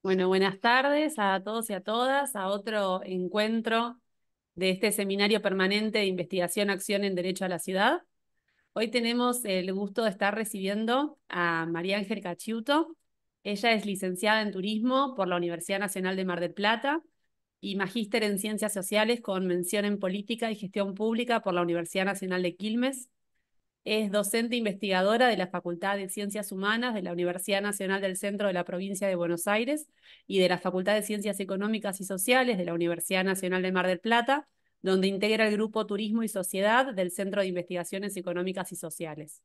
Bueno, buenas tardes a todos y a todas, a otro encuentro de este seminario permanente de investigación, acción en Derecho a la Ciudad. Hoy tenemos el gusto de estar recibiendo a María Ángel Cachiuto. Ella es licenciada en Turismo por la Universidad Nacional de Mar del Plata y magíster en Ciencias Sociales con mención en Política y Gestión Pública por la Universidad Nacional de Quilmes. Es docente investigadora de la Facultad de Ciencias Humanas de la Universidad Nacional del Centro de la Provincia de Buenos Aires y de la Facultad de Ciencias Económicas y Sociales de la Universidad Nacional de Mar del Plata, donde integra el grupo Turismo y Sociedad del Centro de Investigaciones Económicas y Sociales.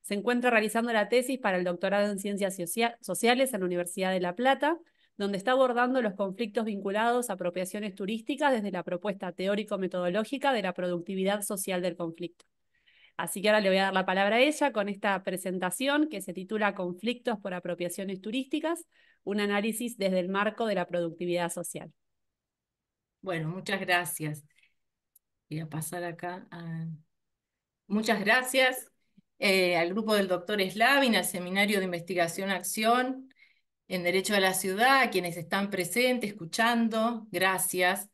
Se encuentra realizando la tesis para el doctorado en Ciencias Sociales en la Universidad de La Plata, donde está abordando los conflictos vinculados a apropiaciones turísticas desde la propuesta teórico-metodológica de la productividad social del conflicto. Así que ahora le voy a dar la palabra a ella con esta presentación que se titula Conflictos por apropiaciones turísticas, un análisis desde el marco de la productividad social. Bueno, muchas gracias. Voy a pasar acá. Muchas gracias al grupo del doctor Slavin, al Seminario de Investigación Acción en Derecho a la Ciudad, a quienes están presentes, escuchando. Gracias.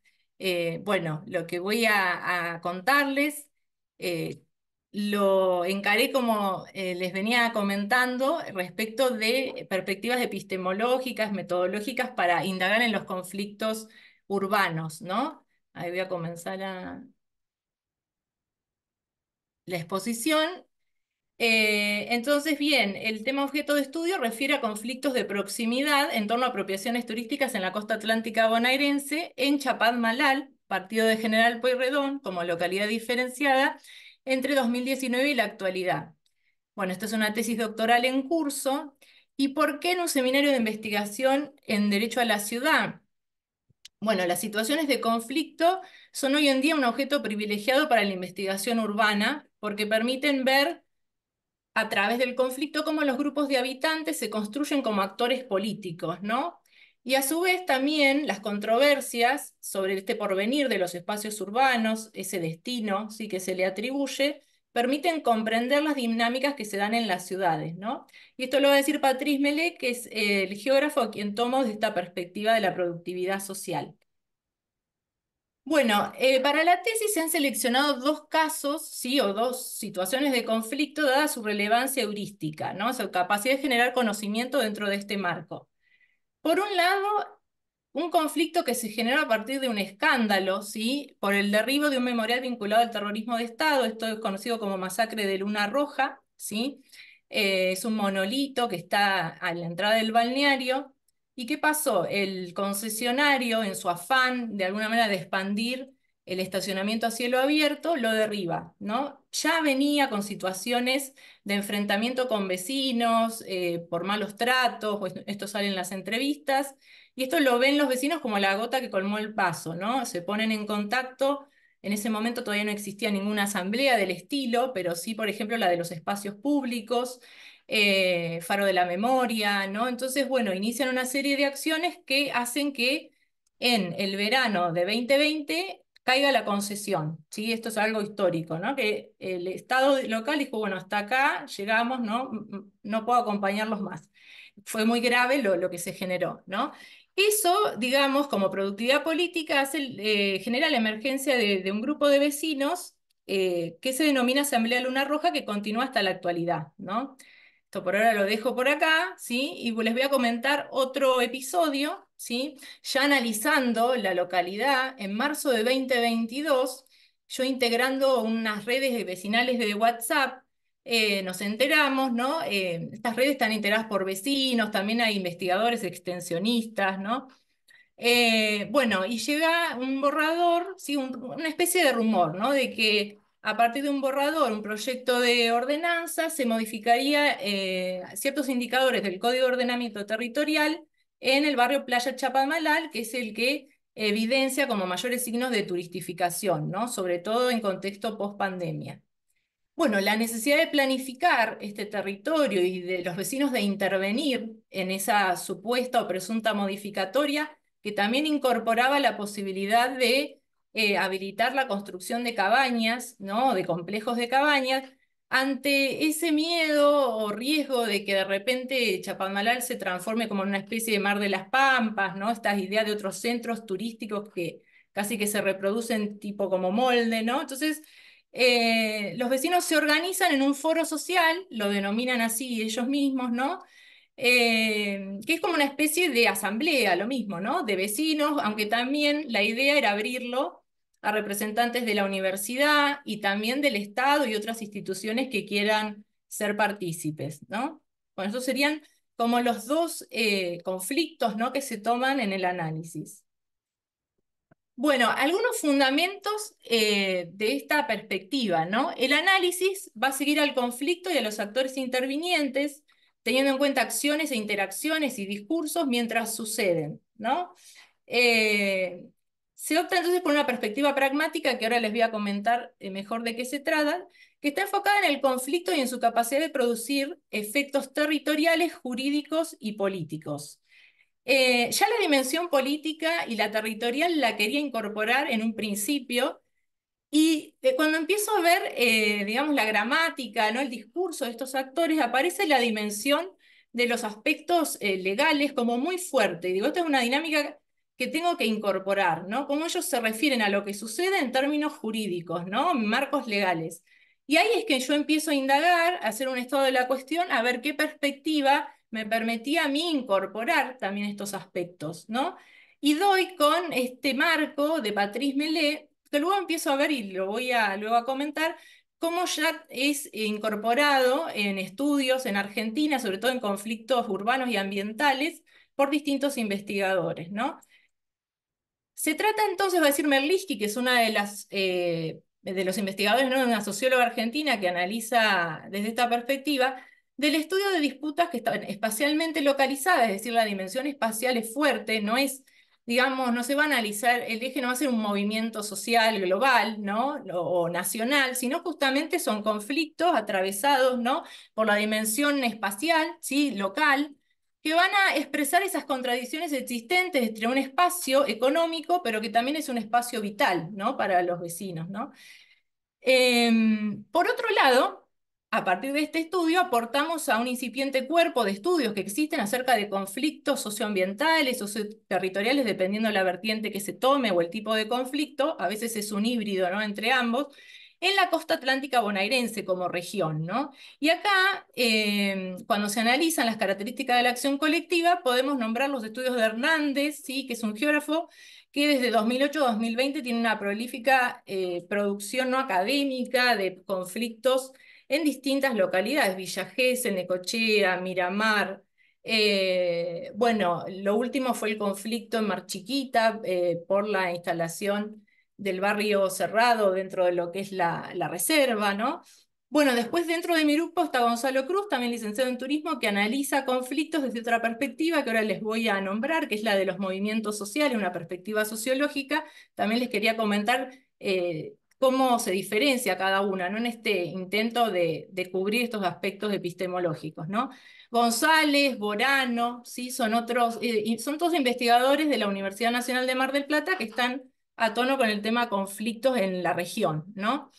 Bueno, lo que voy a contarles eh, lo encaré como les venía comentando respecto de perspectivas epistemológicas, metodológicas para indagar en los conflictos urbanos, ¿no? Ahí voy a comenzar la exposición. Entonces, bien, el tema objeto de estudio refiere a conflictos de proximidad en torno a apropiaciones turísticas en la costa atlántica bonaerense, en Chapadmalal, partido de General Pueyrredón, como localidad diferenciada, entre 2019 y la actualidad. Bueno, esta es una tesis doctoral en curso. ¿Y por qué en un seminario de investigación en Derecho a la Ciudad? Bueno, las situaciones de conflicto son hoy en día un objeto privilegiado para la investigación urbana porque permiten ver a través del conflicto cómo los grupos de habitantes se construyen como actores políticos, ¿no? Y a su vez también las controversias sobre este porvenir de los espacios urbanos, ese destino, sí, que se le atribuye, permiten comprender las dinámicas que se dan en las ciudades, ¿no? Y esto lo va a decir Patrice Mellet, que es el geógrafo a quien tomo de esta perspectiva de la productividad social. Bueno, para la tesis se han seleccionado dos casos, sí, o dos situaciones de conflicto dada su relevancia heurística, ¿no? Su capacidad de generar conocimiento dentro de este marco. Por un lado, un conflicto que se generó a partir de un escándalo, ¿sí? Por el derribo de un memorial vinculado al terrorismo de Estado, esto es conocido como Masacre de Luna Roja, ¿sí? Es un monolito que está a la entrada del balneario. ¿Y qué pasó? El concesionario, en su afán de alguna manera de expandir el estacionamiento a cielo abierto, lo derriba, ¿no? Ya venía con situaciones de enfrentamiento con vecinos, por malos tratos, pues esto sale en las entrevistas, y esto lo ven los vecinos como la gota que colmó el vaso, ¿no? Se ponen en contacto. En ese momento todavía no existía ninguna asamblea del estilo, pero sí, por ejemplo, la de los espacios públicos, Faro de la Memoria, ¿no? Entonces, bueno, inician una serie de acciones que hacen que en el verano de 2020 caiga la concesión, ¿sí? Esto es algo histórico, ¿no? Que el Estado local dijo, bueno, hasta acá llegamos, ¿no? No puedo acompañarlos más. Fue muy grave lo que se generó, ¿no? Eso, digamos, como productividad política, genera la emergencia de un grupo de vecinos que se denomina Asamblea Luna Roja, que continúa hasta la actualidad, ¿no? Esto por ahora lo dejo por acá, ¿sí? Y les voy a comentar otro episodio, ¿sí? Ya analizando la localidad, en marzo de 2022, yo integrando unas redes vecinales de WhatsApp, nos enteramos, ¿no? Estas redes están integradas por vecinos, también hay investigadores extensionistas, ¿no? Bueno, y llega un borrador, sí, una especie de rumor, ¿no? De que a partir de un borrador, un proyecto de ordenanza, se modificaría ciertos indicadores del Código de Ordenamiento Territorial en el barrio Playa Chapadmalal, que es el que evidencia como mayores signos de turistificación, ¿no? Sobre todo en contexto post-pandemia. Bueno, la necesidad de planificar este territorio y de los vecinos de intervenir en esa supuesta o presunta modificatoria, que también incorporaba la posibilidad de habilitar la construcción de cabañas, ¿no? De complejos de cabañas, ante ese miedo o riesgo de que de repente Chapadmalal se transforme como en una especie de Mar de las Pampas, ¿no? Estas ideas de otros centros turísticos que casi que se reproducen tipo como molde, ¿no? Entonces, los vecinos se organizan en un foro social, lo denominan así ellos mismos, ¿no? Que es como una especie de asamblea, lo mismo, ¿no? De vecinos, aunque también la idea era abrirlo a representantes de la universidad y también del Estado y otras instituciones que quieran ser partícipes, ¿no? Bueno, esos serían como los dos conflictos, ¿no?, que se toman en el análisis. Bueno, algunos fundamentos de esta perspectiva, ¿no? El análisis va a seguir al conflicto y a los actores intervinientes, teniendo en cuenta acciones e interacciones y discursos mientras suceden, ¿no? Eh, Se opta entonces por una perspectiva pragmática que ahora les voy a comentar mejor de qué se trata, que está enfocada en el conflicto y en su capacidad de producir efectos territoriales, jurídicos y políticos. Ya la dimensión política y la territorial la quería incorporar en un principio, y cuando empiezo a ver, digamos, la gramática, ¿no?, el discurso de estos actores, aparece la dimensión de los aspectos legales como muy fuerte. Y digo, esta es una dinámica que tengo que incorporar, ¿no? Cómo ellos se refieren a lo que sucede en términos jurídicos, ¿no?, marcos legales. Y ahí es que yo empiezo a indagar, a hacer un estado de la cuestión, a ver qué perspectiva me permitía a mí incorporar también estos aspectos, ¿no? Y doy con este marco de Patrice Mellet, que luego empiezo a ver, y lo voy a luego a comentar, cómo ya es incorporado en estudios en Argentina, sobre todo en conflictos urbanos y ambientales, por distintos investigadores, ¿no? Se trata entonces, va a decir Merlisky, que es una de las de los investigadores, ¿no?, una socióloga argentina que analiza desde esta perspectiva, del estudio de disputas que están espacialmente localizadas, es decir, la dimensión espacial es fuerte, no es, digamos, no se va a analizar, el eje no va a ser un movimiento social global, ¿no?, o nacional, sino justamente son conflictos atravesados, ¿no?, por la dimensión espacial, ¿sí?, local, que van a expresar esas contradicciones existentes entre un espacio económico, pero que también es un espacio vital, ¿no?, para los vecinos, ¿no? Por otro lado, a partir de este estudio, aportamos a un incipiente cuerpo de estudios que existen acerca de conflictos socioambientales, socioterritoriales, dependiendo de la vertiente que se tome o el tipo de conflicto, a veces es un híbrido, ¿no?, entre ambos, en la costa atlántica bonaerense como región, ¿no? Y acá, cuando se analizan las características de la acción colectiva, podemos nombrar los estudios de Hernández, ¿sí?, que es un geógrafo que desde 2008 a 2020 tiene una prolífica producción no académica de conflictos en distintas localidades: Villa Gesell, Necochea, Miramar. Bueno, lo último fue el conflicto en Mar Chiquita por la instalación del barrio cerrado dentro de lo que es la reserva, ¿no? Bueno, después dentro de mi grupo está Gonzalo Cruz, también licenciado en turismo, que analiza conflictos desde otra perspectiva que ahora les voy a nombrar, que es la de los movimientos sociales, una perspectiva sociológica. También les quería comentar cómo se diferencia cada una, ¿no?, en este intento de cubrir estos aspectos epistemológicos, ¿no? González, Borano, ¿sí?, son otros, y son todos investigadores de la Universidad Nacional de Mar del Plata que están a tono con el tema conflictos en la región, ¿no?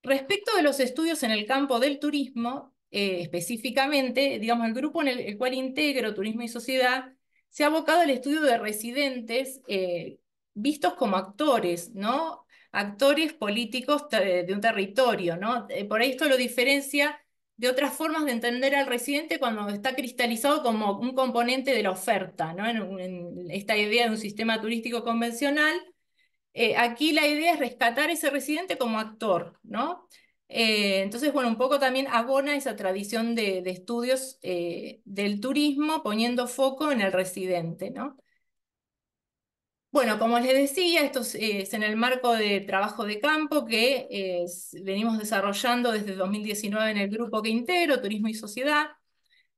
Respecto de los estudios en el campo del turismo, específicamente, digamos, el grupo en el cual integro Turismo y Sociedad se ha abocado al estudio de residentes vistos como actores, ¿no? Actores políticos de un territorio, ¿no? Por ahí esto lo diferencia de otras formas de entender al residente cuando está cristalizado como un componente de la oferta, ¿no? En esta idea de un sistema turístico convencional. Aquí la idea es rescatar ese residente como actor, ¿no? Entonces, bueno, un poco también abona esa tradición de estudios del turismo, poniendo foco en el residente, ¿no? Bueno, como les decía, esto es en el marco de trabajo de campo que venimos desarrollando desde 2019 en el grupo que integro, Turismo y Sociedad.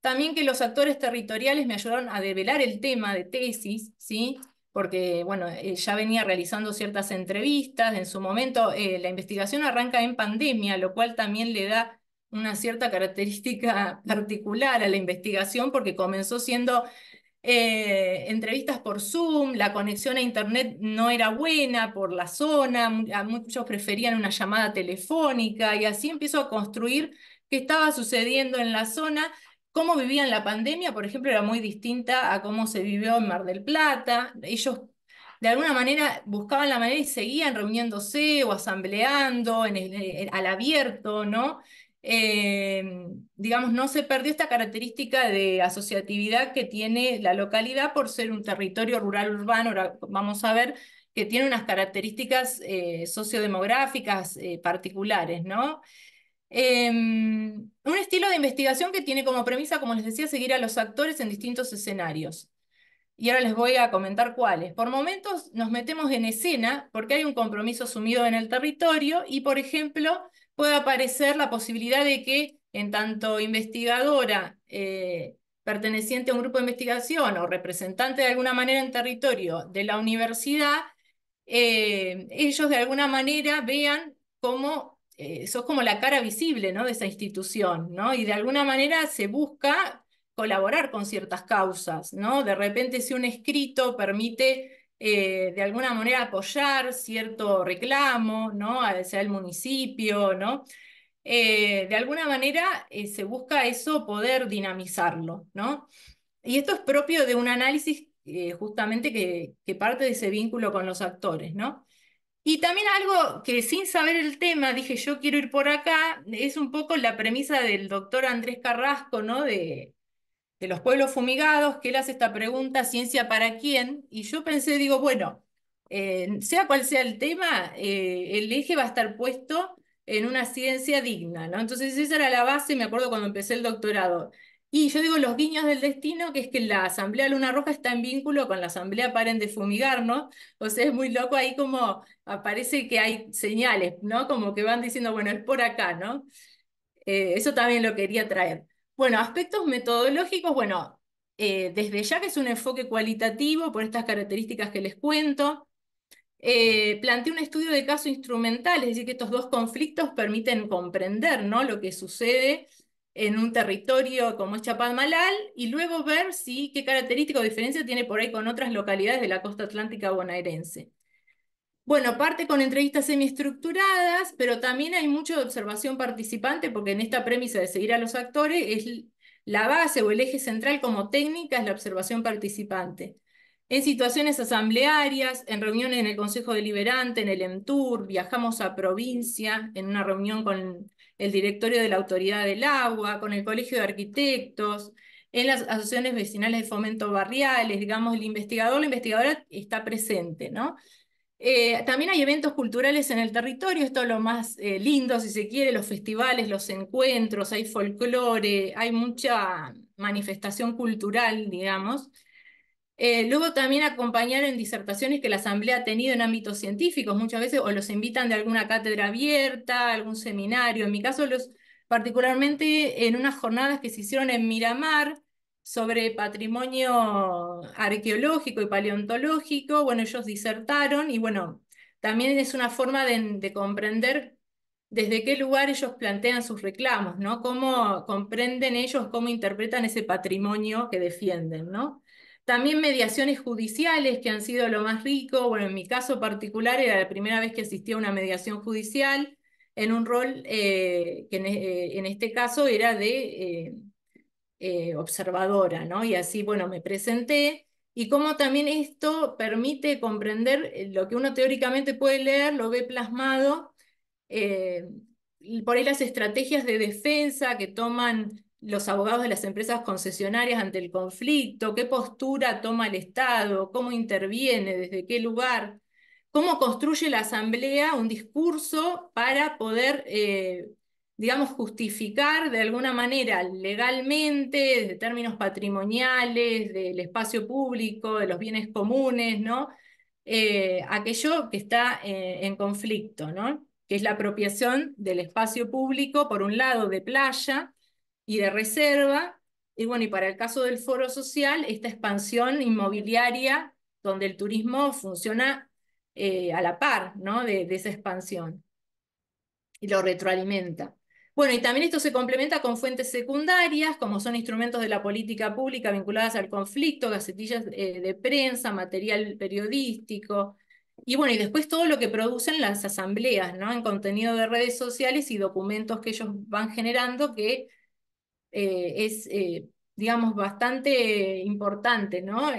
También que los actores territoriales me ayudaron a develar el tema de tesis, ¿sí? Porque, bueno, ya venía realizando ciertas entrevistas. En su momento, la investigación arranca en pandemia, lo cual también le da una cierta característica particular a la investigación, porque comenzó siendo entrevistas por Zoom, la conexión a internet no era buena por la zona, muchos preferían una llamada telefónica y así empiezo a construir qué estaba sucediendo en la zona, cómo vivían la pandemia, por ejemplo, era muy distinta a cómo se vivió en Mar del Plata. Ellos de alguna manera buscaban la manera y seguían reuniéndose o asambleando al abierto, ¿no? Digamos, no se perdió esta característica de asociatividad que tiene la localidad por ser un territorio rural urbano. Ahora vamos a ver que tiene unas características sociodemográficas particulares, ¿no? Un estilo de investigación que tiene como premisa, como les decía, seguir a los actores en distintos escenarios. Y ahora les voy a comentar cuáles. Por momentos nos metemos en escena porque hay un compromiso asumido en el territorio y, por ejemplo, puede aparecer la posibilidad de que en tanto investigadora perteneciente a un grupo de investigación o representante de alguna manera en territorio de la universidad, ellos de alguna manera vean cómo sos como la cara visible, ¿no? De esa institución, ¿no? Y de alguna manera se busca colaborar con ciertas causas, ¿no? De repente si un escrito permite de alguna manera apoyar cierto reclamo, ¿no? Sea el municipio, ¿no? De alguna manera se busca eso poder dinamizarlo, ¿no? Y esto es propio de un análisis justamente que parte de ese vínculo con los actores, ¿no? Y también algo que sin saber el tema dije yo quiero ir por acá, es un poco la premisa del doctor Andrés Carrasco, ¿no? De los pueblos fumigados, que él hace esta pregunta, ¿ciencia para quién? Y yo pensé, digo, bueno, sea cual sea el tema, el eje va a estar puesto en una ciencia digna, ¿no? Entonces esa era la base, me acuerdo cuando empecé el doctorado. Y yo digo los guiños del destino, que es que la Asamblea Luna Roja está en vínculo con la Asamblea Paren de Fumigar, ¿no? O sea, es muy loco ahí como aparece que hay señales, ¿no? Como que van diciendo, bueno, es por acá, ¿no? Eso también lo quería traer. Bueno, aspectos metodológicos, bueno, desde ya que es un enfoque cualitativo por estas características que les cuento. Planteé un estudio de caso instrumental, es decir, que estos dos conflictos permiten comprender, ¿no? Lo que sucede en un territorio como es Chapadmalal y luego ver si qué característica o diferencia tiene por ahí con otras localidades de la costa atlántica bonaerense. Bueno, parte con entrevistas semiestructuradas, pero también hay mucha observación participante, porque en esta premisa de seguir a los actores, la base o el eje central como técnica es la observación participante. En situaciones asamblearias, en reuniones en el Consejo Deliberante, en el EMTUR, viajamos a provincia, en una reunión con el directorio de la Autoridad del Agua, con el Colegio de Arquitectos, en las asociaciones vecinales de fomento barriales, digamos, el investigador, la investigadora está presente, ¿no? También hay eventos culturales en el territorio, esto es lo más lindo, si se quiere, los festivales, los encuentros, hay folclore, hay mucha manifestación cultural, digamos. Luego también acompañar en disertaciones que la Asamblea ha tenido en ámbitos científicos, muchas veces o los invitan de alguna cátedra abierta, algún seminario. En mi caso, particularmente en unas jornadas que se hicieron en Miramar sobre patrimonio arqueológico y paleontológico. Bueno, ellos disertaron y bueno, también es una forma de comprender desde qué lugar ellos plantean sus reclamos, ¿no? Cómo comprenden ellos, cómo interpretan ese patrimonio que defienden, ¿no? También mediaciones judiciales que han sido lo más rico. Bueno, en mi caso particular era la primera vez que asistí a una mediación judicial en un rol que en este caso era de observadora, ¿no? Y así, bueno, me presenté. Y cómo también esto permite comprender lo que uno teóricamente puede leer, lo ve plasmado eh, y por ahí las estrategias de defensa que toman los abogados de las empresas concesionarias ante el conflicto, qué postura toma el Estado, cómo interviene, desde qué lugar, cómo construye la Asamblea un discurso para poder, digamos, justificar de alguna manera legalmente, desde términos patrimoniales, del espacio público, de los bienes comunes, ¿no? Aquello que está en conflicto, ¿no? Que es la apropiación del espacio público, por un lado de playa y de reserva, y bueno, y para el caso del foro social, esta expansión inmobiliaria donde el turismo funciona a la par, ¿no? De esa expansión y lo retroalimenta. Bueno, y también esto se complementa con fuentes secundarias, como son instrumentos de la política pública vinculadas al conflicto, gacetillas de prensa, material periodístico, y bueno, y después todo lo que producen las asambleas, ¿no? En contenido de redes sociales y documentos que ellos van generando, que es, digamos, bastante importante, ¿no?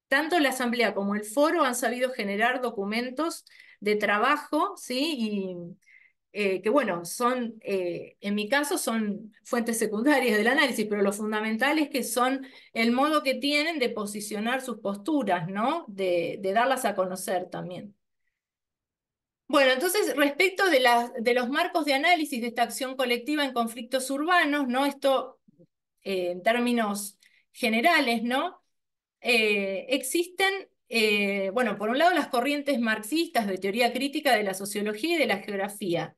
Tanto la asamblea como el foro han sabido generar documentos de trabajo, ¿sí? Y que bueno, en mi caso son fuentes secundarias del análisis, pero lo fundamental es que son el modo que tienen de posicionar sus posturas, ¿no? De darlas a conocer también. Bueno, entonces, respecto de los marcos de análisis de esta acción colectiva en conflictos urbanos, ¿no? Esto en términos generales, ¿no? Existen, bueno, por un lado las corrientes marxistas de teoría crítica de la sociología y de la geografía.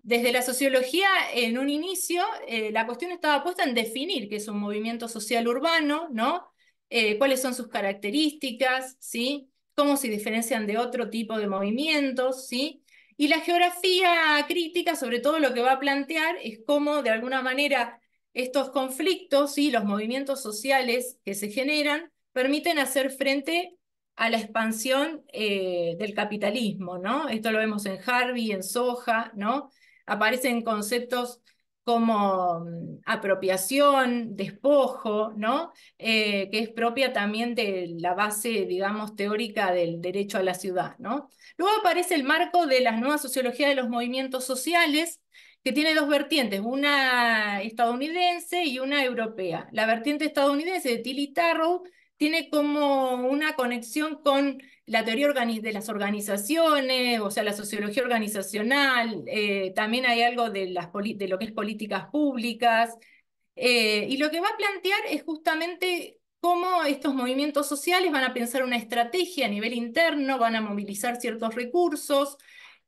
Desde la sociología, en un inicio, la cuestión estaba puesta en definir qué es un movimiento social urbano, ¿no? Cuáles son sus características, ¿sí? Cómo se diferencian de otro tipo de movimientos, ¿sí? Y la geografía crítica, sobre todo, lo que va a plantear es cómo, de alguna manera, estos conflictos, ¿sí? Los movimientos sociales que se generan, permiten hacer frente a la expansión del capitalismo, ¿no? Esto lo vemos en Harvey, en Soja, ¿no? Aparecen conceptos como apropiación, despojo, ¿no? Que es propia también de la base, digamos, teórica del derecho a la ciudad, ¿no? Luego aparece el marco de la nueva sociología de los movimientos sociales, que tiene dos vertientes, una estadounidense y una europea. La vertiente estadounidense de Tilly Tarrow tiene como una conexión con la teoría de las organizaciones, o sea, la sociología organizacional, también hay algo de, de lo que es políticas públicas, y lo que va a plantear es justamente cómo estos movimientos sociales van a pensar una estrategia a nivel interno, van a movilizar ciertos recursos,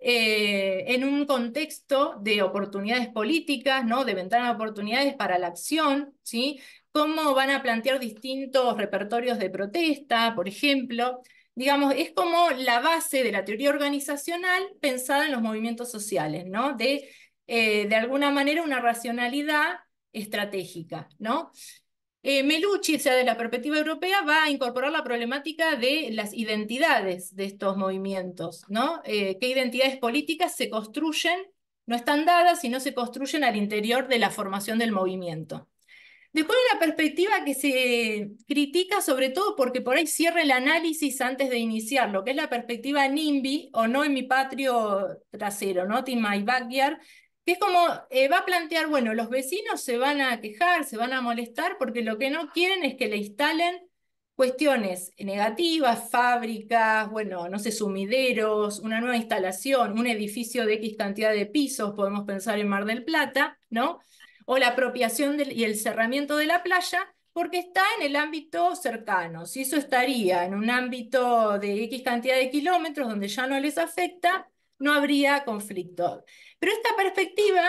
en un contexto de oportunidades políticas, ¿no? De ventana de oportunidades para la acción, ¿sí? Cómo van a plantear distintos repertorios de protesta, por ejemplo. Digamos, es como la base de la teoría organizacional pensada en los movimientos sociales, ¿no? De alguna manera, una racionalidad estratégica, ¿no? Melucci, o sea, de la perspectiva europea, va a incorporar la problemática de las identidades de estos movimientos, ¿no? ¿Qué identidades políticas se construyen, no están dadas, sino se construyen al interior de la formación del movimiento? Después hay una perspectiva que se critica sobre todo porque por ahí cierra el análisis antes de iniciar, lo que es la perspectiva NIMBY, o no en mi patio trasero, not in my backyard, que es como va a plantear, bueno, los vecinos se van a quejar, se van a molestar porque lo que no quieren es que le instalen cuestiones negativas, fábricas, bueno, no sé, sumideros, una nueva instalación, un edificio de X cantidad de pisos, podemos pensar en Mar del Plata, ¿no? O la apropiación y el cerramiento de la playa, porque está en el ámbito cercano. Si eso estaría en un ámbito de X cantidad de kilómetros donde ya no les afecta, no habría conflicto. Pero esta perspectiva,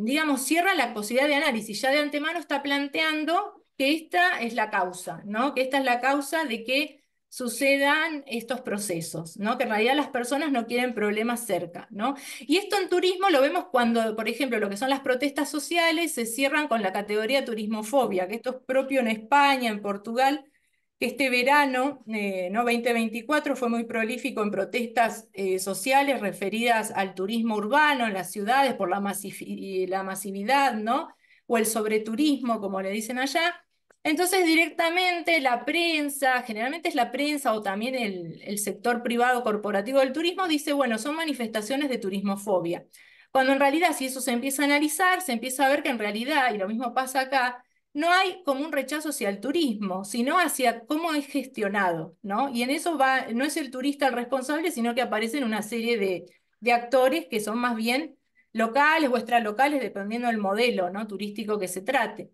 digamos, cierra la posibilidad de análisis. Ya de antemano está planteando que esta es la causa, ¿no? Que esta es la causa de que sucedan estos procesos, ¿no? Que en realidad las personas no quieren problemas cerca, ¿no? Y esto en turismo lo vemos cuando, por ejemplo, lo que son las protestas sociales se cierran con la categoría turismofobia, que esto es propio en España, en Portugal, que este verano, ¿no? 2024 fue muy prolífico en protestas sociales referidas al turismo urbano en las ciudades por la masividad, ¿no? O el sobreturismo, como le dicen allá. Entonces, directamente la prensa, generalmente es la prensa o también el sector privado corporativo del turismo, dice, bueno, son manifestaciones de turismofobia. Cuando en realidad, si eso se empieza a analizar, se empieza a ver que en realidad, y lo mismo pasa acá, no hay como un rechazo hacia el turismo, sino hacia cómo es gestionado, ¿no? Y en eso va, no es el turista el responsable, sino que aparecen una serie de actores que son más bien locales o extralocales, dependiendo del modelo, ¿no? Turístico que se trate.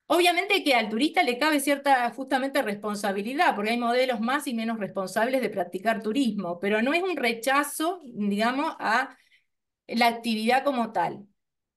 Obviamente que al turista le cabe cierta justamente responsabilidad, porque hay modelos más y menos responsables de practicar turismo, pero no es un rechazo, digamos, a la actividad como tal.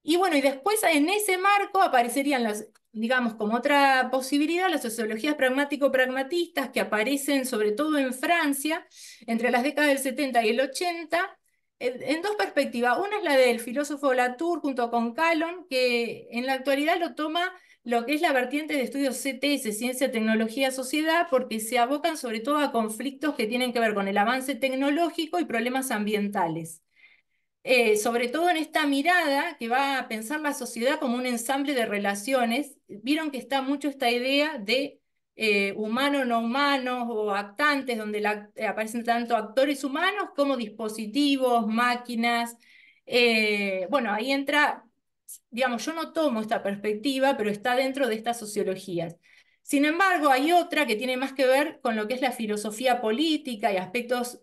Y bueno, y después en ese marco aparecerían las, digamos, como otra posibilidad, las sociologías pragmático-pragmatistas que aparecen sobre todo en Francia entre las décadas del 70 y el 80, en dos perspectivas. Una es la del filósofo Latour junto con Calon, que en la actualidad lo toma lo que es la vertiente de estudios CTS, Ciencia, Tecnología, Sociedad, porque se abocan sobre todo a conflictos que tienen que ver con el avance tecnológico y problemas ambientales. Sobre todo en esta mirada que va a pensar la sociedad como un ensamble de relaciones. Vieron que está mucho esta idea de humano, no humanos o actantes, donde aparecen tanto actores humanos como dispositivos, máquinas. Bueno, ahí entra, digamos, yo no tomo esta perspectiva, pero está dentro de estas sociologías. Sin embargo, hay otra que tiene más que ver con lo que es la filosofía política y aspectos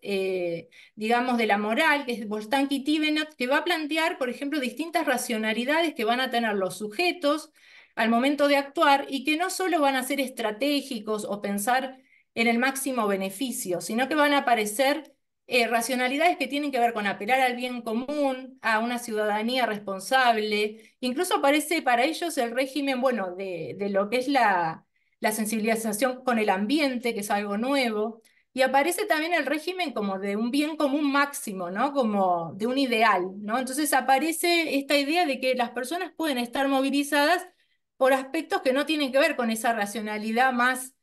digamos, de la moral, que es Bostanqui-Tivenot, que va a plantear, por ejemplo, distintas racionalidades que van a tener los sujetos al momento de actuar y que no solo van a ser estratégicos o pensar en el máximo beneficio, sino que van a aparecer racionalidades que tienen que ver con apelar al bien común, a una ciudadanía responsable. Incluso aparece para ellos el régimen, bueno, de lo que es la sensibilización con el ambiente, que es algo nuevo. Y aparece también el régimen como de un bien común máximo, ¿no? Como de un ideal, ¿no? Entonces aparece esta idea de que las personas pueden estar movilizadas por aspectos que no tienen que ver con esa racionalidad más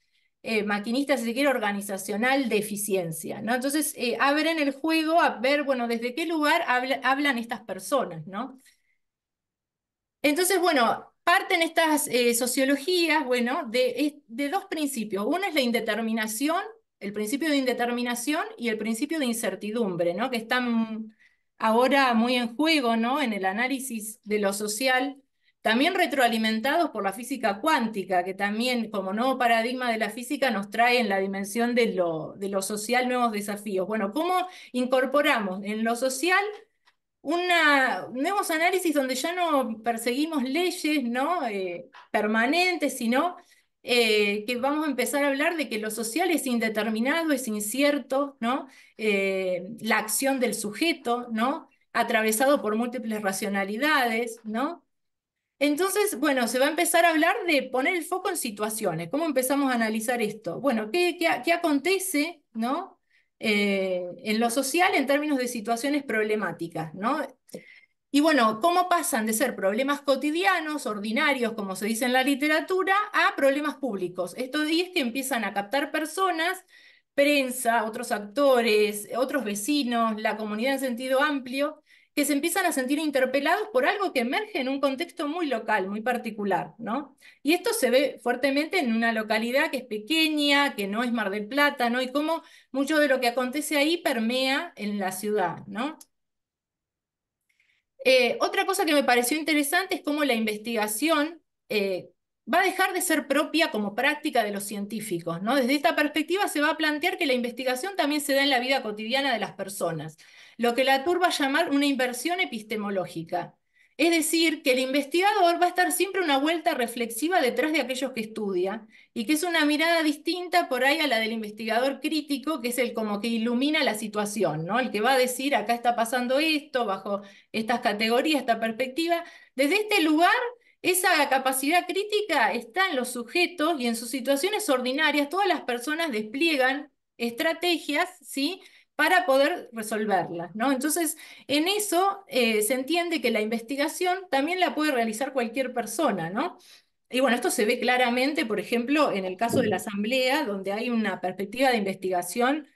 maquinista, si se quiere, organizacional de eficiencia, ¿no? Entonces abren el juego a ver, bueno, desde qué lugar hablan estas personas, ¿no? Entonces, bueno, parten estas sociologías, bueno, de dos principios. Uno es la indeterminación, el principio de indeterminación y el principio de incertidumbre, ¿no? Que están ahora muy en juego, ¿no? En el análisis de lo social, también retroalimentados por la física cuántica, que también como nuevo paradigma de la física nos trae en la dimensión de lo social nuevos desafíos. Bueno, ¿cómo incorporamos en lo social nuevos análisis donde ya no perseguimos leyes, ¿no? Permanentes, sino que vamos a empezar a hablar de que lo social es indeterminado, es incierto, ¿no? La acción del sujeto, ¿no? Atravesado por múltiples racionalidades, ¿no? Entonces, bueno, se va a empezar a hablar de poner el foco en situaciones. ¿Cómo empezamos a analizar esto? Bueno, ¿qué acontece, ¿no? En lo social en términos de situaciones problemáticas, ¿no? Y bueno, ¿cómo pasan de ser problemas cotidianos, ordinarios, como se dice en la literatura, a problemas públicos? Esto es que empiezan a captar personas, prensa, otros actores, otros vecinos, la comunidad en sentido amplio, que se empiezan a sentir interpelados por algo que emerge en un contexto muy local, muy particular, ¿no? Y esto se ve fuertemente en una localidad que es pequeña, que no es Mar del Plata, ¿no? Y cómo mucho de lo que acontece ahí permea en la ciudad, ¿no? Otra cosa que me pareció interesante es cómo la investigación va a dejar de ser propia como práctica de los científicos, ¿no? Desde esta perspectiva se va a plantear que la investigación también se da en la vida cotidiana de las personas, lo que Latour va a llamar una inversión epistemológica. Es decir, que el investigador va a estar siempre una vuelta reflexiva detrás de aquellos que estudia, y que es una mirada distinta por ahí a la del investigador crítico, que es el como que ilumina la situación, ¿no? El que va a decir, acá está pasando esto, bajo estas categorías, esta perspectiva. Desde este lugar, esa capacidad crítica está en los sujetos y en sus situaciones ordinarias, todas las personas despliegan estrategias, ¿sí? Para poder resolverlas, ¿no? Entonces, en eso se entiende que la investigación también la puede realizar cualquier persona, ¿no? Y bueno, esto se ve claramente, por ejemplo, en el caso de la Asamblea, donde hay una perspectiva de investigación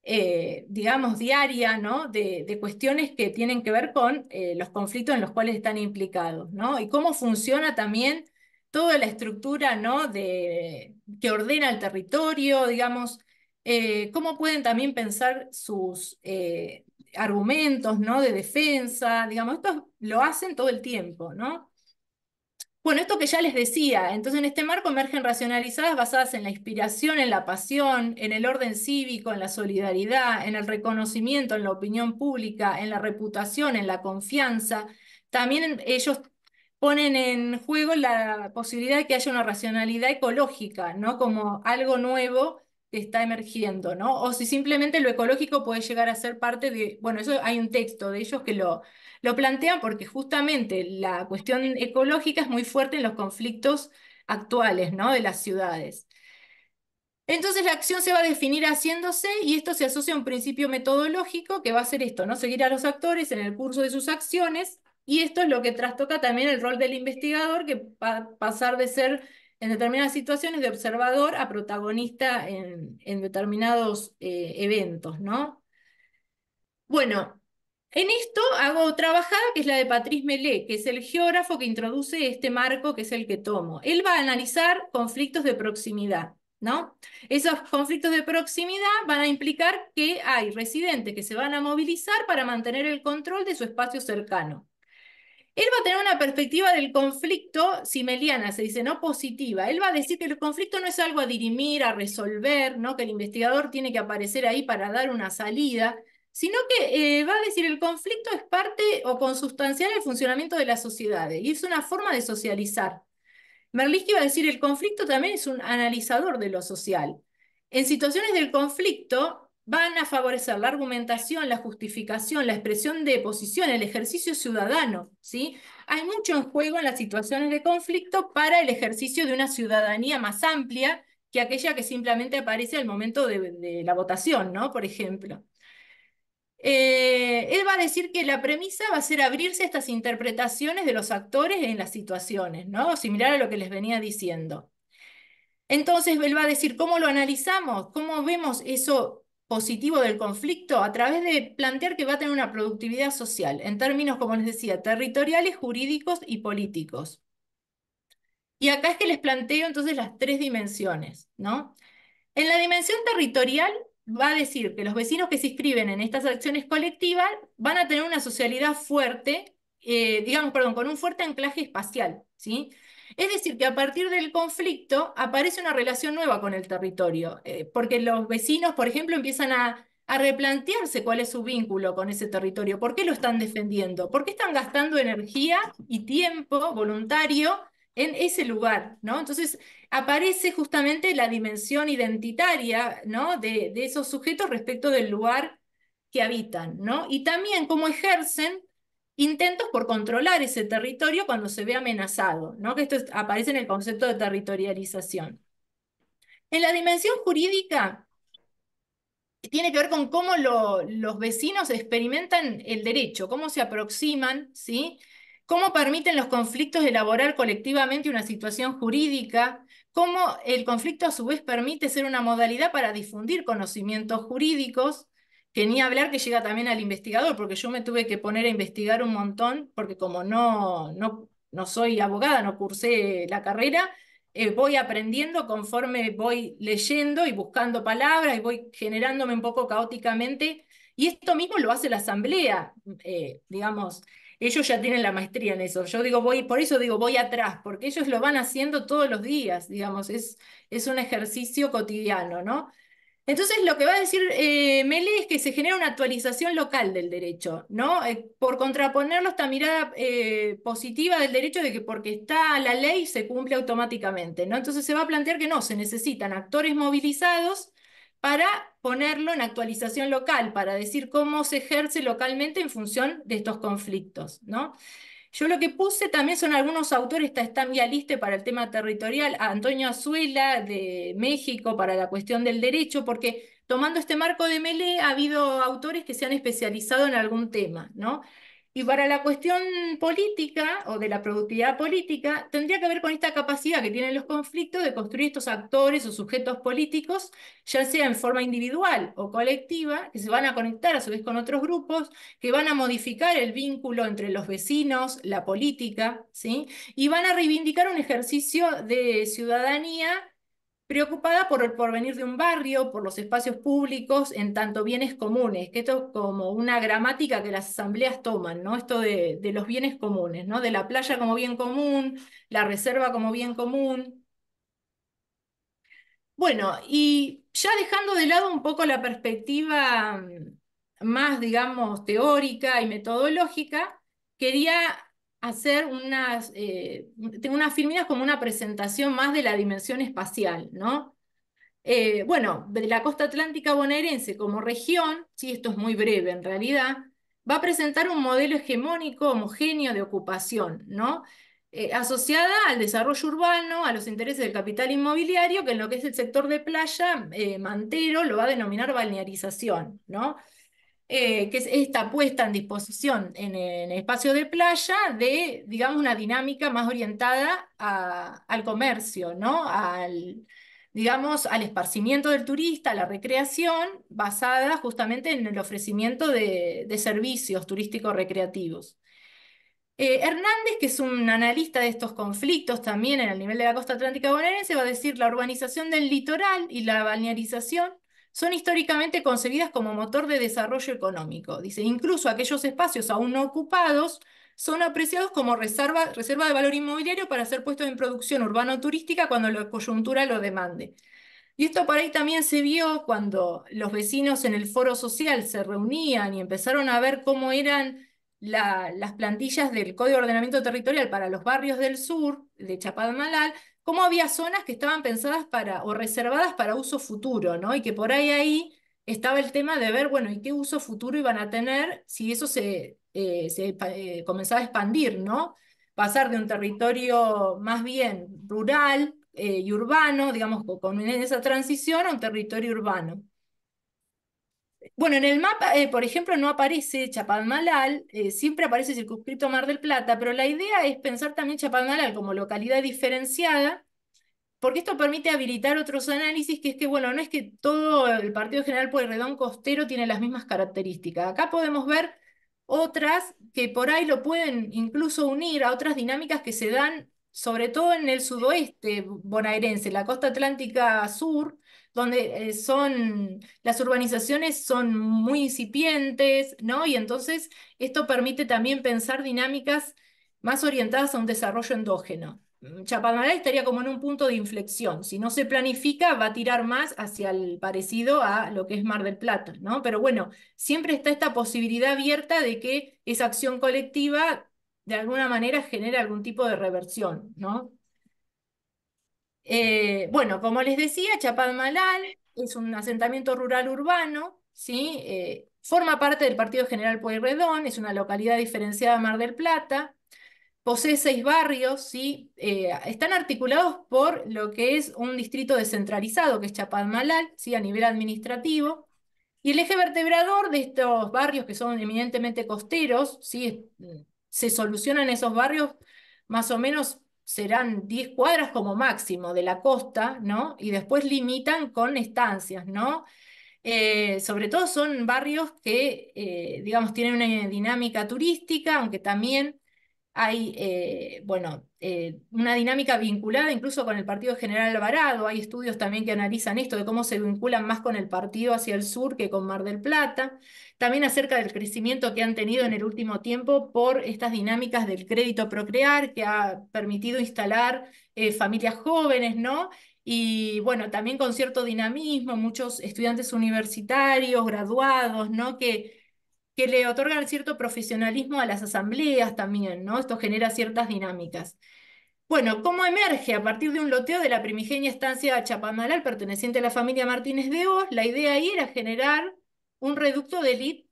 digamos, diaria, ¿no? De cuestiones que tienen que ver con los conflictos en los cuales están implicados, ¿no? Y cómo funciona también toda la estructura, ¿no? Que ordena el territorio, digamos, cómo pueden también pensar sus argumentos, ¿no? De defensa, digamos, esto lo hacen todo el tiempo, ¿no? Bueno, esto que ya les decía, entonces en este marco emergen racionalizadas basadas en la inspiración, en la pasión, en el orden cívico, en la solidaridad, en el reconocimiento, en la opinión pública, en la reputación, en la confianza. También ellos ponen en juego la posibilidad de que haya una racionalidad ecológica, ¿no? Como algo nuevo que está emergiendo, ¿no? O si simplemente lo ecológico puede llegar a ser parte de, bueno, eso hay un texto de ellos que lo plantean porque justamente la cuestión ecológica es muy fuerte en los conflictos actuales, ¿no? De las ciudades. Entonces la acción se va a definir haciéndose y esto se asocia a un principio metodológico que va a ser esto, ¿no? Seguir a los actores en el curso de sus acciones y esto es lo que trastoca también el rol del investigador que va a pasar de ser en determinadas situaciones de observador a protagonista en determinados eventos, ¿no? Bueno, en esto hago otra bajada que es la de Patrice Mellet, que es el geógrafo que introduce este marco que es el que tomo. Él va a analizar conflictos de proximidad, ¿no? Esos conflictos de proximidad van a implicar que hay residentes que se van a movilizar para mantener el control de su espacio cercano. Él va a tener una perspectiva del conflicto simeliana, se dice, no positiva. Él va a decir que el conflicto no es algo a dirimir, a resolver, ¿no? Que el investigador tiene que aparecer ahí para dar una salida, sino que va a decir el conflicto es parte o consustancial al funcionamiento de las sociedades y es una forma de socializar. Merlisky va a decir el conflicto también es un analizador de lo social. En situaciones del conflicto van a favorecer la argumentación, la justificación, la expresión de posición, el ejercicio ciudadano, ¿sí? Hay mucho en juego en las situaciones de conflicto para el ejercicio de una ciudadanía más amplia que aquella que simplemente aparece al momento de la votación, ¿no? Por ejemplo. Él va a decir que la premisa va a ser abrirse a estas interpretaciones de los actores en las situaciones, ¿no? Similar a lo que les venía diciendo. Entonces, él va a decir cómo lo analizamos, cómo vemos eso positivo del conflicto a través de plantear que va a tener una productividad social, en términos, como les decía, territoriales, jurídicos y políticos. Y acá es que les planteo entonces las tres dimensiones, ¿no? En la dimensión territorial va a decir que los vecinos que se inscriben en estas acciones colectivas van a tener una socialidad fuerte, digamos, perdón, con un fuerte anclaje espacial, ¿sí? Es decir, que a partir del conflicto aparece una relación nueva con el territorio, porque los vecinos, por ejemplo, empiezan a replantearse cuál es su vínculo con ese territorio, por qué lo están defendiendo, por qué están gastando energía y tiempo voluntario en ese lugar, ¿no? Entonces, aparece justamente la dimensión identitaria, ¿no? de esos sujetos respecto del lugar que habitan, ¿no? Y también cómo ejercen intentos por controlar ese territorio cuando se ve amenazado, ¿no? Que aparece en el concepto de territorialización. En la dimensión jurídica tiene que ver con cómo los vecinos experimentan el derecho, cómo se aproximan, ¿sí? Cómo permiten los conflictos elaborar colectivamente una situación jurídica, cómo el conflicto a su vez permite ser una modalidad para difundir conocimientos jurídicos, que ni hablar que llega también al investigador, porque yo me tuve que poner a investigar un montón, porque como no soy abogada, no cursé la carrera, voy aprendiendo conforme voy leyendo y buscando palabras y voy generándome un poco caóticamente. Y esto mismo lo hace la asamblea, digamos, ellos ya tienen la maestría en eso. Yo digo, por eso digo, voy atrás, porque ellos lo van haciendo todos los días, digamos, es un ejercicio cotidiano, ¿no? Entonces, lo que va a decir Mele es que se genera una actualización local del derecho, ¿no? Por contraponerlo a esta mirada positiva del derecho de que porque está la ley se cumple automáticamente, ¿no? Entonces se va a plantear que no, se necesitan actores movilizados para ponerlo en actualización local, para decir cómo se ejerce localmente en función de estos conflictos, ¿no? Yo lo que puse también son algunos autores, está en mi lista para el tema territorial, a Antonio Azuela de México para la cuestión del derecho, porque tomando este marco de Melé ha habido autores que se han especializado en algún tema, ¿no? Y para la cuestión política o de la productividad política, tendría que ver con esta capacidad que tienen los conflictos de construir estos actores o sujetos políticos, ya sea en forma individual o colectiva, que se van a conectar a su vez con otros grupos que van a modificar el vínculo entre los vecinos, la política, ¿sí? Y van a reivindicar un ejercicio de ciudadanía preocupada por el porvenir de un barrio, por los espacios públicos, en tanto bienes comunes, que esto es como una gramática que las asambleas toman, ¿no? Esto de los bienes comunes, ¿no? De la playa como bien común, la reserva como bien común. Bueno, y ya dejando de lado un poco la perspectiva más, digamos, teórica y metodológica, quería hacer tengo unas filminas como una presentación más de la dimensión espacial, ¿no? Bueno, de la costa atlántica bonaerense como región, sí, esto es muy breve en realidad, va a presentar un modelo hegemónico homogéneo de ocupación, ¿no? asociada al desarrollo urbano, a los intereses del capital inmobiliario, que en lo que es el sector de playa, Mantero lo va a denominar balnearización, ¿no? Que es esta puesta en disposición en espacio de playa de, digamos, una dinámica más orientada al comercio, ¿no? Digamos, al esparcimiento del turista, a la recreación, basada justamente en el ofrecimiento de servicios turísticos recreativos. Hernández, que es un analista de estos conflictos también en el nivel de la costa atlántica bonaerense, va a decir la urbanización del litoral y la balnearización son históricamente concebidas como motor de desarrollo económico. Dice, incluso aquellos espacios aún no ocupados son apreciados como reserva de valor inmobiliario para ser puestos en producción urbano-turística cuando la coyuntura lo demande. Y esto por ahí también se vio cuando los vecinos en el foro social se reunían y empezaron a ver cómo eran las plantillas del Código de Ordenamiento Territorial para los barrios del sur, de Chapadmalal, cómo había zonas que estaban pensadas para, o reservadas para uso futuro, ¿no? Y que por ahí estaba el tema de ver, bueno, ¿y qué uso futuro iban a tener si eso se comenzaba a expandir, ¿no? Pasar de un territorio más bien rural y urbano, digamos, con esa transición a un territorio urbano. Bueno, en el mapa, por ejemplo, no aparece Chapadmalal, siempre aparece circunscrito Mar del Plata, pero la idea es pensar también Chapadmalal como localidad diferenciada, porque esto permite habilitar otros análisis, que es que, bueno, no es que todo el Partido General Pueyrredón costero tiene las mismas características. Acá podemos ver otras que por ahí lo pueden incluso unir a otras dinámicas que se dan, sobre todo en el sudoeste bonaerense, la costa atlántica sur, donde las urbanizaciones son muy incipientes, ¿no? Y entonces esto permite también pensar dinámicas más orientadas a un desarrollo endógeno. Chapadmalal estaría como en un punto de inflexión. Si no se planifica, va a tirar más hacia el parecido a lo que es Mar del Plata, ¿no? Pero bueno, siempre está esta posibilidad abierta de que esa acción colectiva de alguna manera genere algún tipo de reversión, ¿no? Bueno, como les decía, Chapadmalal es un asentamiento rural urbano, ¿sí? Forma parte del Partido General Pueyrredón, es una localidad diferenciada de Mar del Plata. Posee 6 barrios, ¿sí? Están articulados por lo que es un distrito descentralizado, que es Chapadmalal, ¿sí? A nivel administrativo. Y el eje vertebrador de estos barrios, que son eminentemente costeros, ¿sí? Se solucionan esos barrios, más o menos serán 10 cuadras como máximo de la costa, ¿no? Y después limitan con estancias, ¿no? Sobre todo son barrios que, digamos, tienen una dinámica turística, aunque también hay, bueno, una dinámica vinculada incluso con el Partido General Alvarado. Hay estudios también que analizan esto, de cómo se vinculan más con el partido hacia el sur que con Mar del Plata. También acerca del crecimiento que han tenido en el último tiempo por estas dinámicas del crédito Procrear, que ha permitido instalar familias jóvenes, ¿no? Y bueno, también con cierto dinamismo, muchos estudiantes universitarios, graduados, ¿no? Que le otorgan cierto profesionalismo a las asambleas también, ¿no? Esto genera ciertas dinámicas. Bueno, ¿cómo emerge a partir de un loteo de la primigenia estancia Chapadmalal perteneciente a la familia Martínez de Hoz? La idea ahí era generar un reducto de élite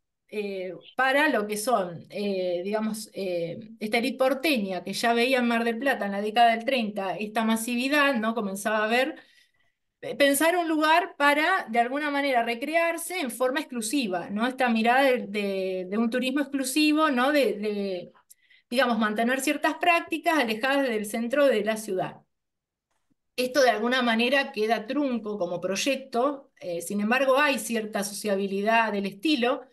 para lo que son, digamos, esta élite porteña que ya veía en Mar del Plata en la década del 30 esta masividad, ¿no? Comenzaba a ver pensar un lugar para, de alguna manera, recrearse en forma exclusiva, ¿no? Esta mirada de un turismo exclusivo, ¿no? Digamos, mantener ciertas prácticas alejadas del centro de la ciudad. Esto de alguna manera queda trunco como proyecto, sin embargo hay cierta sociabilidad del estilo,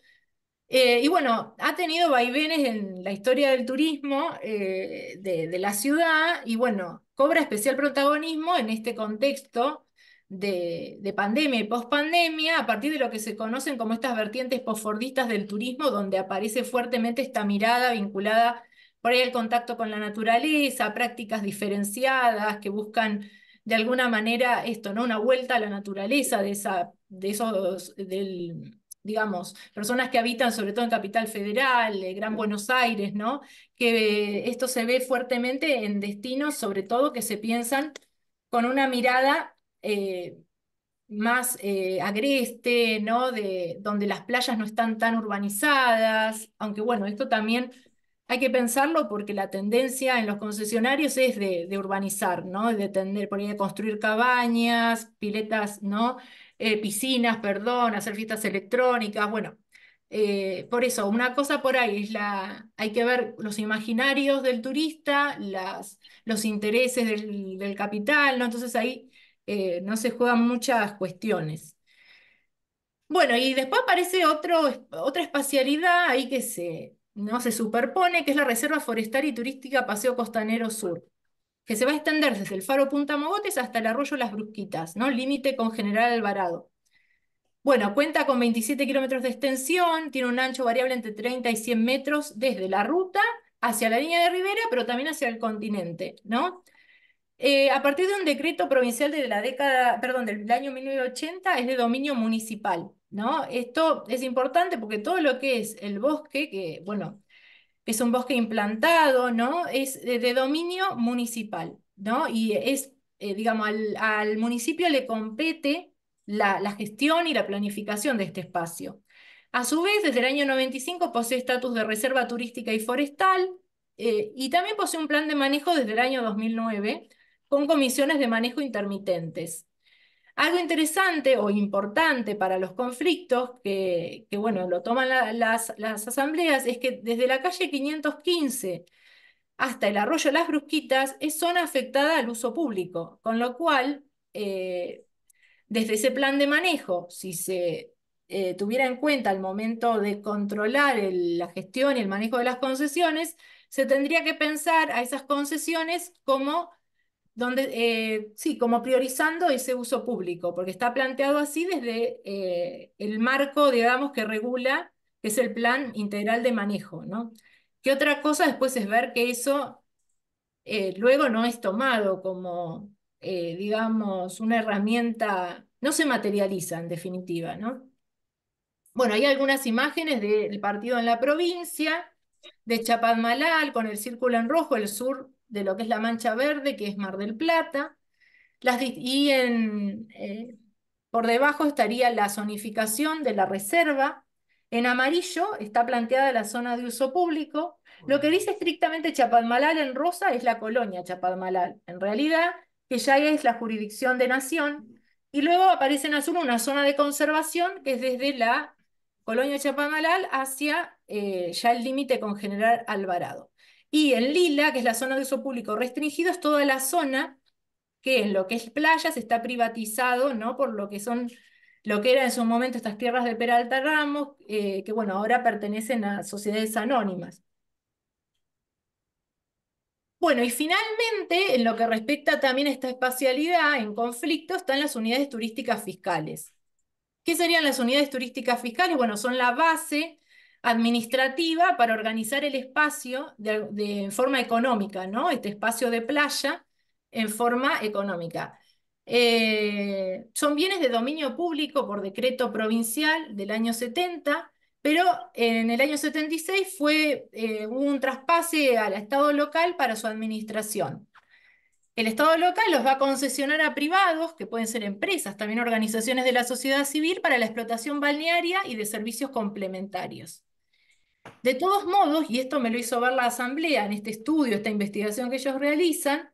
y bueno, ha tenido vaivenes en la historia del turismo de la ciudad y bueno, cobra especial protagonismo en este contexto de pandemia y pospandemia a partir de lo que se conocen como estas vertientes posfordistas del turismo, donde aparece fuertemente esta mirada vinculada por ahí al contacto con la naturaleza, prácticas diferenciadas que buscan de alguna manera esto, ¿no? Una vuelta a la naturaleza digamos, personas que habitan sobre todo en Capital Federal, Gran Buenos Aires, ¿no? Que esto se ve fuertemente en destinos, sobre todo, que se piensan con una mirada más agreste, ¿no? Donde las playas no están tan urbanizadas, aunque bueno, esto también hay que pensarlo porque la tendencia en los concesionarios es de urbanizar, ¿no? De tender por ahí a construir cabañas, piletas, ¿no? Piscinas, perdón, hacer fiestas electrónicas, bueno. Por eso, una cosa por ahí es hay que ver los imaginarios del turista, los intereses del capital, ¿no? Entonces ahí no se juegan muchas cuestiones. Bueno, y después aparece otra espacialidad ahí que no se superpone, que es la Reserva Forestal y Turística Paseo Costanero Sur, que se va a extender desde el Faro Punta Mogotes hasta el arroyo Las Brusquitas, ¿no? Límite con General Alvarado. Bueno, cuenta con 27 kilómetros de extensión, tiene un ancho variable entre 30 y 100 metros desde la ruta hacia la línea de ribera, pero también hacia el continente, ¿no? A partir de un decreto provincial de la década, perdón, del año 1980 es de dominio municipal, ¿no? Esto es importante porque todo lo que es el bosque, que bueno, es un bosque implantado, ¿no? Es de dominio municipal, ¿no? Y digamos, al municipio le compete la gestión y la planificación de este espacio. A su vez, desde el año 95 posee estatus de reserva turística y forestal, y también posee un plan de manejo desde el año 2009 con comisiones de manejo intermitentes. Algo interesante o importante para los conflictos, bueno, lo toman las asambleas, es que desde la calle 515 hasta el arroyo Las Brusquitas es zona afectada al uso público, con lo cual, desde ese plan de manejo, si se tuviera en cuenta al momento de controlar la gestión y el manejo de las concesiones, se tendría que pensar a esas concesiones como sí, como priorizando ese uso público, porque está planteado así desde el marco, digamos, que regula, que es el plan integral de manejo, ¿no? Que otra cosa después es ver que eso luego no es tomado como, digamos, una herramienta, no se materializa en definitiva, ¿no? Bueno, hay algunas imágenes del partido en la provincia, de Chapadmalal, con el círculo en rojo, el sur de lo que es la mancha verde, que es Mar del Plata. Y por debajo estaría la zonificación de la reserva. En amarillo está planteada la zona de uso público. Lo que dice estrictamente Chapadmalal en rosa es la colonia Chapadmalal. En realidad, que ya es la jurisdicción de nación. Y luego aparece en azul una zona de conservación que es desde la colonia Chapadmalal hacia ya el límite con General Alvarado. Y en lila, que es la zona de uso público restringido, es toda la zona que en lo que es playas está privatizado, ¿no? Por lo que era en su momento estas tierras de Peralta Ramos, que bueno, ahora pertenecen a sociedades anónimas. Bueno, y finalmente, en lo que respecta también a esta espacialidad en conflicto, están las unidades turísticas fiscales. ¿Qué serían las unidades turísticas fiscales? Bueno, son la base administrativa para organizar el espacio en forma económica, ¿no? Este espacio de playa en forma económica. Son bienes de dominio público por decreto provincial del año 70, pero en el año 76 hubo un traspase al Estado local para su administración. El Estado local los va a concesionar a privados, que pueden ser empresas, también organizaciones de la sociedad civil, para la explotación balnearia y de servicios complementarios. De todos modos, y esto me lo hizo ver la Asamblea en este estudio, esta investigación que ellos realizan,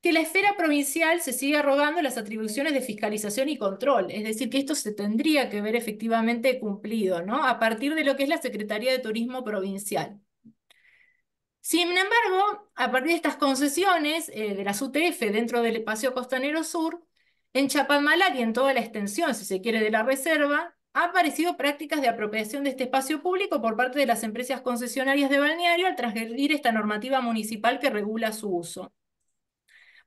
que la esfera provincial se sigue arrogando las atribuciones de fiscalización y control, es decir, que esto se tendría que ver efectivamente cumplido, ¿no? A partir de lo que es la Secretaría de Turismo Provincial. Sin embargo, a partir de estas concesiones de las UTF dentro del Paseo Costanero Sur, en Chapadmalal y en toda la extensión, si se quiere, de la reserva, ha aparecido prácticas de apropiación de este espacio público por parte de las empresas concesionarias de balneario al transgredir esta normativa municipal que regula su uso.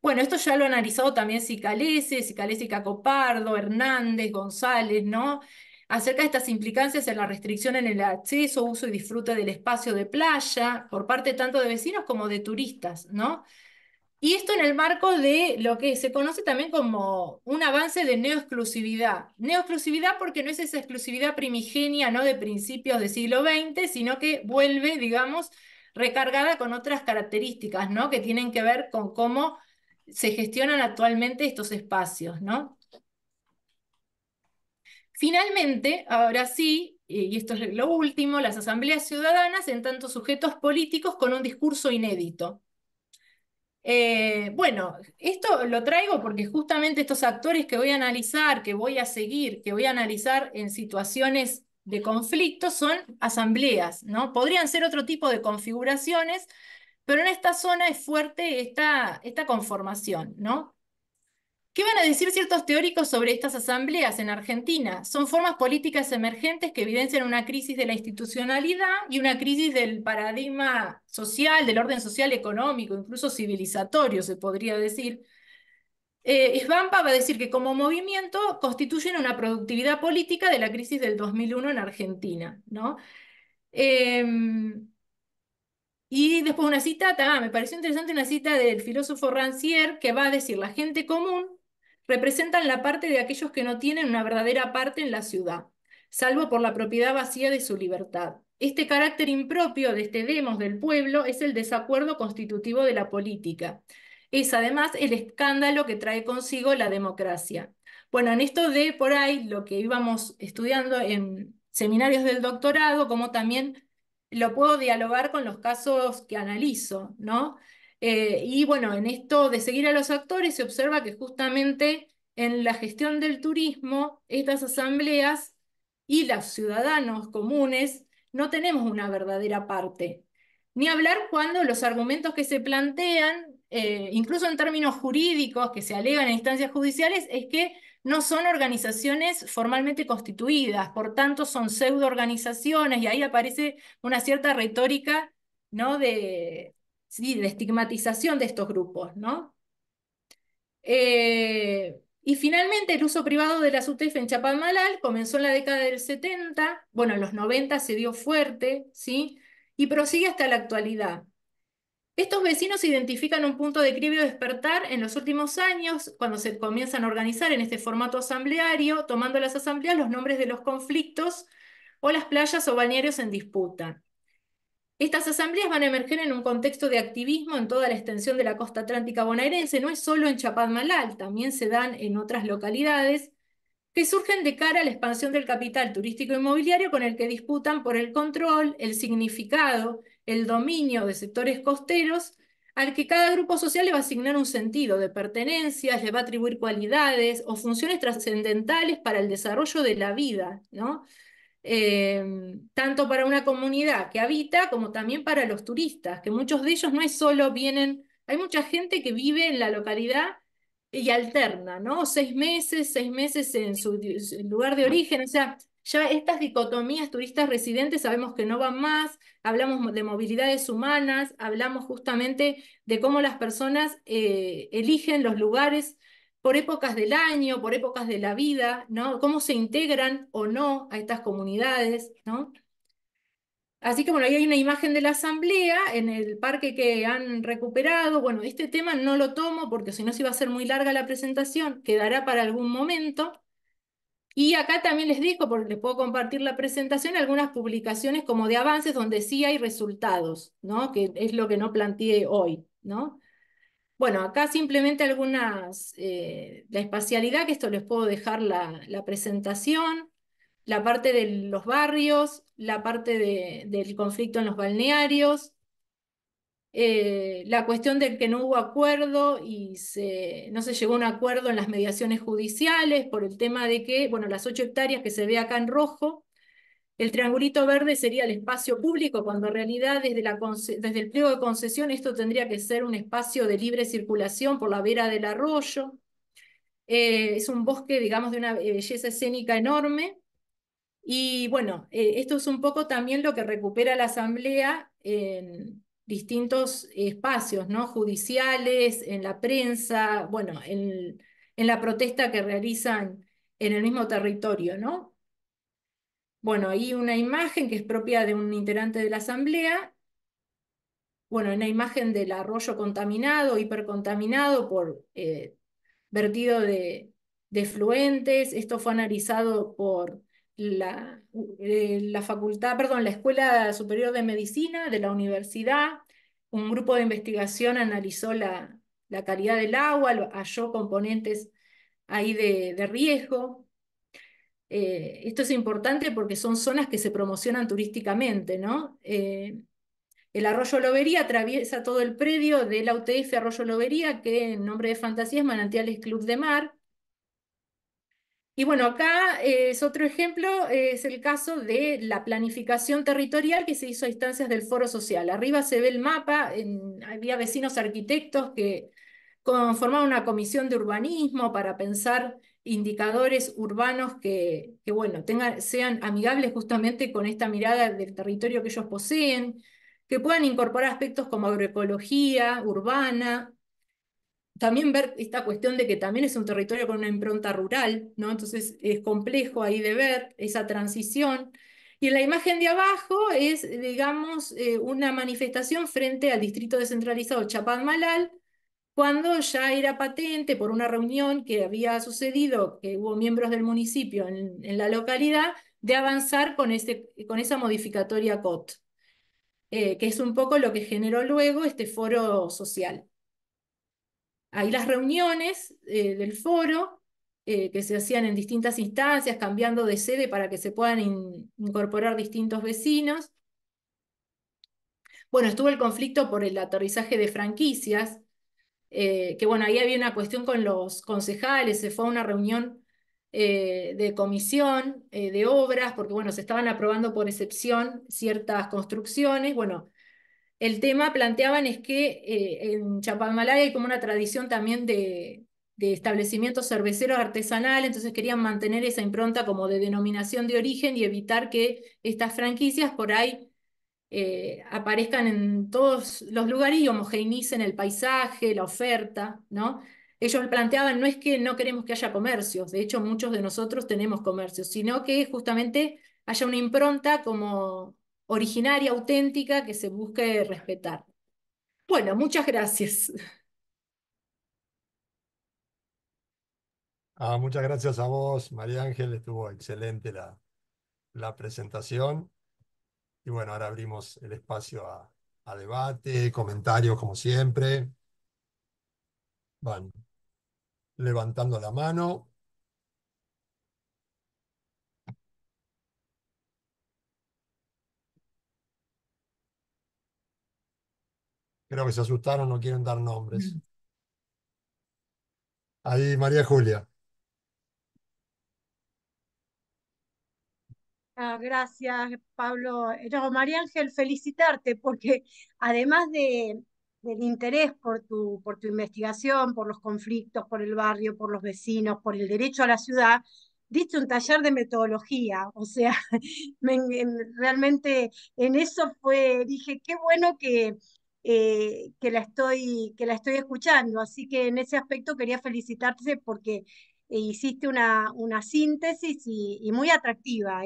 Bueno, esto ya lo ha analizado también Cicalese y Cacopardo, Hernández, González, ¿no? Acerca de estas implicancias en la restricción en el acceso, uso y disfrute del espacio de playa por parte tanto de vecinos como de turistas, ¿no? Y esto en el marco de lo que se conoce también como un avance de neoexclusividad. Neoexclusividad porque no es esa exclusividad primigenia, ¿no? De principios del siglo XX, sino que vuelve, digamos, recargada con otras características, ¿no? Que tienen que ver con cómo se gestionan actualmente estos espacios, ¿no? Finalmente, ahora sí, y esto es lo último, las asambleas ciudadanas en tanto sujetos políticos con un discurso inédito. Bueno, esto lo traigo porque justamente estos actores que voy a analizar, que voy a seguir, que voy a analizar en situaciones de conflicto son asambleas, ¿no? Podrían ser otro tipo de configuraciones, pero en esta zona es fuerte esta conformación, ¿no? ¿Qué van a decir ciertos teóricos sobre estas asambleas en Argentina? Son formas políticas emergentes que evidencian una crisis de la institucionalidad y una crisis del paradigma social, del orden social económico, incluso civilizatorio, se podría decir. Svampa va a decir que como movimiento constituyen una productividad política de la crisis del 2001 en Argentina, ¿no? Y después una cita, me pareció interesante una cita del filósofo Rancière que va a decir, la gente común representan la parte de aquellos que no tienen una verdadera parte en la ciudad, salvo por la propiedad vacía de su libertad. Este carácter impropio de este demos del pueblo es el desacuerdo constitutivo de la política. Es además el escándalo que trae consigo la democracia. Bueno, en esto de por ahí lo que íbamos estudiando en seminarios del doctorado, como también lo puedo dialogar con los casos que analizo, ¿no? Y bueno, en esto de seguir a los actores se observa que justamente en la gestión del turismo, estas asambleas y los ciudadanos comunes no tenemos una verdadera parte. Ni hablar cuando los argumentos que se plantean, incluso en términos jurídicos que se alegan en instancias judiciales, es que no son organizaciones formalmente constituidas, por tanto son pseudo organizaciones y ahí aparece una cierta retórica, ¿no? Sí, de estigmatización de estos grupos, ¿no? Y finalmente el uso privado de la SUTEF en Chapadmalal comenzó en la década del 70, bueno, en los 90 se dio fuerte, ¿sí? Y prosigue hasta la actualidad. Estos vecinos identifican un punto de quiebre o despertar en los últimos años, cuando se comienzan a organizar en este formato asambleario, tomando las asambleas los nombres de los conflictos o las playas o balnearios en disputa. Estas asambleas van a emerger en un contexto de activismo en toda la extensión de la costa atlántica bonaerense, no es solo en Chapadmalal, también se dan en otras localidades, que surgen de cara a la expansión del capital turístico inmobiliario con el que disputan por el control, el significado, el dominio de sectores costeros, al que cada grupo social le va a asignar un sentido de pertenencia, le va a atribuir cualidades o funciones trascendentales para el desarrollo de la vida, ¿no? Tanto para una comunidad que habita como también para los turistas, que muchos de ellos no es solo vienen, hay mucha gente que vive en la localidad y alterna, ¿no? 6 meses en su lugar de origen, o sea, ya estas dicotomías turistas residentes sabemos que no van más, hablamos de movilidades humanas, hablamos justamente de cómo las personas eligen los lugares por épocas del año, por épocas de la vida, ¿no? Cómo se integran o no a estas comunidades, ¿no? Así que bueno, ahí hay una imagen de la asamblea en el parque que han recuperado. Bueno, este tema no lo tomo porque si no se iba a ser muy larga la presentación, quedará para algún momento. Y acá también les digo, porque les puedo compartir la presentación, algunas publicaciones como de avances donde sí hay resultados, ¿no? Que es lo que no planteé hoy, ¿no? Bueno, acá simplemente algunas, la espacialidad, que esto les puedo dejar la presentación, la parte de los barrios, la parte del conflicto en los balnearios, la cuestión de que no hubo acuerdo y no se llegó a un acuerdo en las mediaciones judiciales por el tema de que, bueno, las 8 hectáreas que se ve acá en rojo, el triangulito verde sería el espacio público, cuando en realidad desde el pliego de concesión esto tendría que ser un espacio de libre circulación por la vera del arroyo. Es un bosque, digamos, de una belleza escénica enorme. Y bueno, esto es un poco también lo que recupera la Asamblea en distintos espacios, ¿no? Judiciales, en la prensa, bueno, en la protesta que realizan en el mismo territorio, ¿no? Bueno, ahí una imagen que es propia de un integrante de la asamblea. Bueno, una imagen del arroyo contaminado, hipercontaminado por vertido de efluentes. Esto fue analizado por la facultad, perdón, la Escuela Superior de Medicina de la universidad. Un grupo de investigación analizó la calidad del agua, halló componentes ahí de riesgo. Esto es importante porque son zonas que se promocionan turísticamente, ¿no? El arroyo Lobería atraviesa todo el predio de la UTF Arroyo Lobería, que en nombre de fantasía es Manantiales Club de Mar. Y bueno, acá es otro ejemplo, es el caso de la planificación territorial que se hizo a instancias del Foro Social. Arriba se ve el mapa, había vecinos arquitectos que conformaron una comisión de urbanismo para pensar indicadores urbanos que bueno, sean amigables justamente con esta mirada del territorio que ellos poseen, que puedan incorporar aspectos como agroecología urbana, también ver esta cuestión de que también es un territorio con una impronta rural, ¿no? Entonces es complejo ahí de ver esa transición. Y en la imagen de abajo es, digamos, una manifestación frente al distrito descentralizado Chapadmalal, cuando ya era patente por una reunión que había sucedido, que hubo miembros del municipio en la localidad, de avanzar con esa modificatoria COT, que es un poco lo que generó luego este foro social. Ahí las reuniones del foro, que se hacían en distintas instancias, cambiando de sede para que se puedan incorporar distintos vecinos. Bueno, estuvo el conflicto por el aterrizaje de franquicias, que bueno, ahí había una cuestión con los concejales, se fue a una reunión de comisión de obras, porque bueno, se estaban aprobando por excepción ciertas construcciones. Bueno, el tema planteaban es que en Chapalmalaya hay como una tradición también de establecimientos cerveceros artesanales, entonces querían mantener esa impronta como de denominación de origen y evitar que estas franquicias por ahí aparezcan en todos los lugares y homogeneicen el paisaje, la oferta, ¿no? Ellos planteaban, no es que no queremos que haya comercios, de hecho muchos de nosotros tenemos comercios, sino que justamente haya una impronta como originaria, auténtica, que se busque respetar. Bueno, muchas gracias. Muchas gracias a vos, María Ángel, estuvo excelente la presentación. Y bueno, ahora abrimos el espacio a debate, comentarios como siempre. Van levantando la mano. Creo que se asustaron, no quieren dar nombres. Ahí, María Julia. Gracias, Pablo. No, María Ángel, felicitarte porque además del interés por tu investigación, por los conflictos, por el barrio, por los vecinos, por el derecho a la ciudad, diste un taller de metodología. O sea, realmente en eso dije, qué bueno que la estoy escuchando. Así que en ese aspecto quería felicitarte porque hiciste una síntesis y muy atractiva,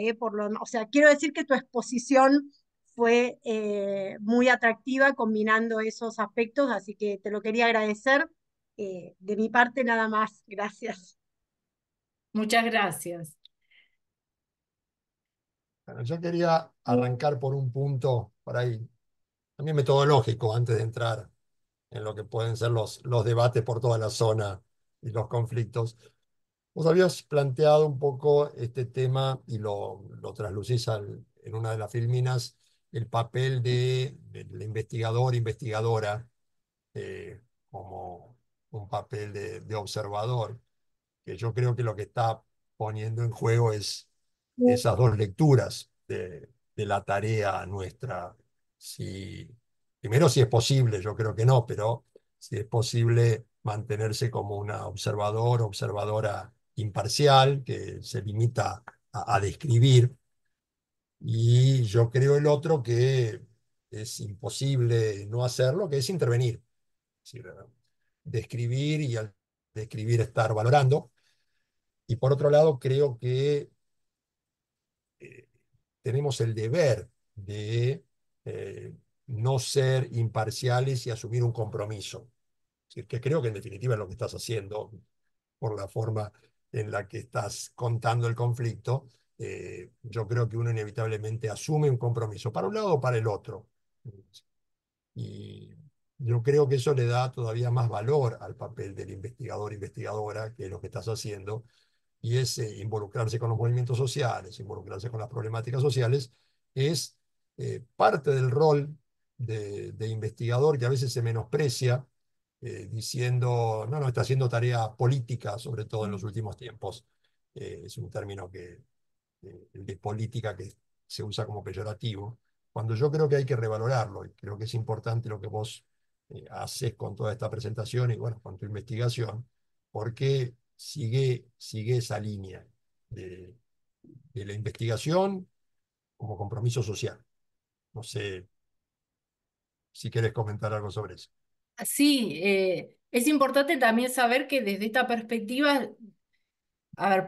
o sea, quiero decir que tu exposición fue muy atractiva combinando esos aspectos, así que te lo quería agradecer. De mi parte, nada más. Gracias. Muchas gracias. Bueno, yo quería arrancar por un punto por ahí, también metodológico, antes de entrar en lo que pueden ser los debates por toda la zona y los conflictos. Vos habías planteado un poco este tema y lo traslucís en una de las filminas, el papel del investigador, investigadora, eh, como un papel de observador, que yo creo que lo que está poniendo en juego es esas dos lecturas de la tarea nuestra. Si, primero, si es posible, yo creo que no, pero si es posible mantenerse como una observador, observadora imparcial, que se limita a describir, y yo creo el otro que es imposible no hacerlo, que es intervenir. Es decir, describir y al describir estar valorando. Y por otro lado, creo que eh, tenemos el deber de no ser imparciales y asumir un compromiso. Es decir, que creo que en definitiva es lo que estás haciendo por la forma en la que estás contando el conflicto. Yo creo que uno inevitablemente asume un compromiso para un lado o para el otro. Y yo creo que eso le da todavía más valor al papel del investigador, investigadora, que es lo que estás haciendo, y es involucrarse con los movimientos sociales, involucrarse con las problemáticas sociales, es parte del rol de investigador que a veces se menosprecia, diciendo, no, no, está haciendo tarea política, sobre todo en los últimos tiempos. Es un término el de política que se usa como peyorativo, cuando yo creo que hay que revalorarlo, y creo que es importante lo que vos haces con toda esta presentación y bueno, con tu investigación, porque sigue esa línea de, de la investigación como compromiso social. No sé si querés comentar algo sobre eso. Sí, es importante también saber que desde esta perspectiva, a ver,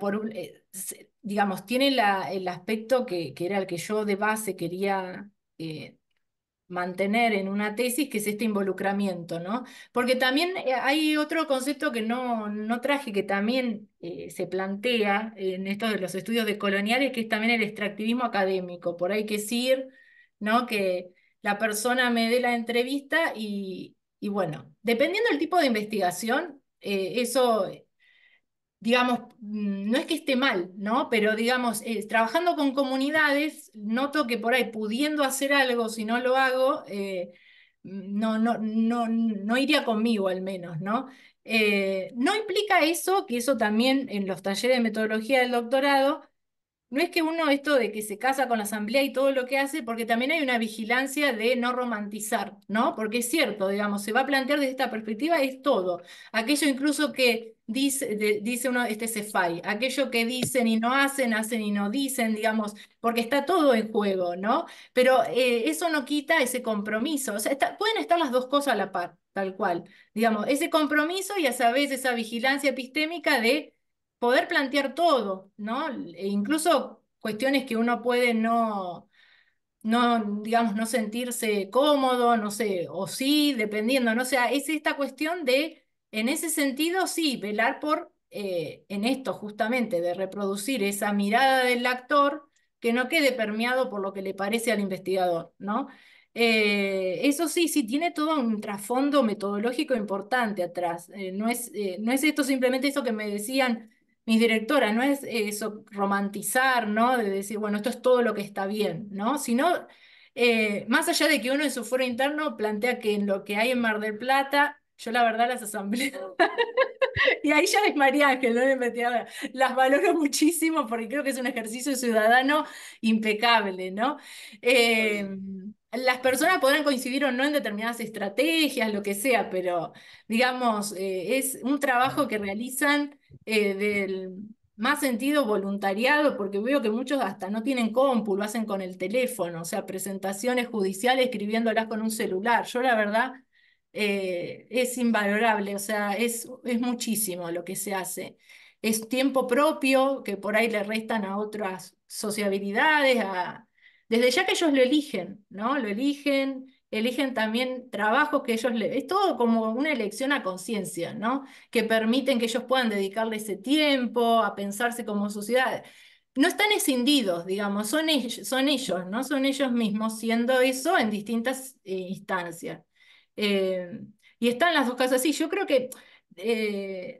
digamos, tiene el aspecto que era el que yo de base quería mantener en una tesis, que es este involucramiento, ¿no? Porque también hay otro concepto que no traje, que también se plantea en estos de los estudios decoloniales, que es también el extractivismo académico. Por ahí que es ir, ¿no? Que la persona me dé la entrevista y bueno, dependiendo del tipo de investigación, eso digamos, no es que esté mal, ¿no? Pero digamos, trabajando con comunidades, noto que por ahí pudiendo hacer algo, si no lo hago, no iría conmigo al menos, ¿no? No implica eso, que eso también en los talleres de metodología del doctorado, no es que uno esto de que se casa con la asamblea y todo lo que hace, porque también hay una vigilancia de no romantizar, ¿no? Porque es cierto, digamos, se va a plantear desde esta perspectiva, es todo. Aquello incluso que dice uno, este CEFAI, aquello que dicen y no hacen, hacen y no dicen, digamos, porque está todo en juego, ¿no? Pero eso no quita ese compromiso, o sea, pueden estar las dos cosas a la par, tal cual. Digamos, ese compromiso y a su vez esa vigilancia epistémica de poder plantear todo, ¿no? E incluso cuestiones que uno puede digamos, no sentirse cómodo, no sé, o sí, dependiendo, ¿no? O sea, es esta cuestión de, en ese sentido, sí, velar por, en esto justamente, de reproducir esa mirada del actor que no quede permeado por lo que le parece al investigador, ¿no? Eso sí, sí, tiene todo un trasfondo metodológico importante atrás. No es esto simplemente eso que me decían mis directoras, no es eso romantizar, ¿no? De decir, bueno, esto es todo lo que está bien, ¿no? Sino, más allá de que uno en su foro interno plantea que en lo que hay en Mar del Plata, yo la verdad las asambleas, y ahí ya es María Ángel, no la investigadora, las valoro muchísimo porque creo que es un ejercicio ciudadano impecable, ¿no? Las personas podrán coincidir o no en determinadas estrategias, lo que sea, pero digamos, es un trabajo que realizan del más sentido voluntariado, porque veo que muchos hasta no tienen compu, lo hacen con el teléfono, o sea, presentaciones judiciales escribiéndolas con un celular. Yo la verdad es invalorable, o sea, es muchísimo lo que se hace. Es tiempo propio que por ahí le restan a otras sociabilidades, desde ya que ellos lo eligen, ¿no? Lo eligen también trabajos que es todo como una elección a conciencia, ¿no? Que permiten que ellos puedan dedicarle ese tiempo a pensarse como sociedad. No están escindidos, digamos, son ellos, ¿no? Son ellos mismos siendo eso en distintas instancias. Eh, y están las dos cosas así. Yo creo que,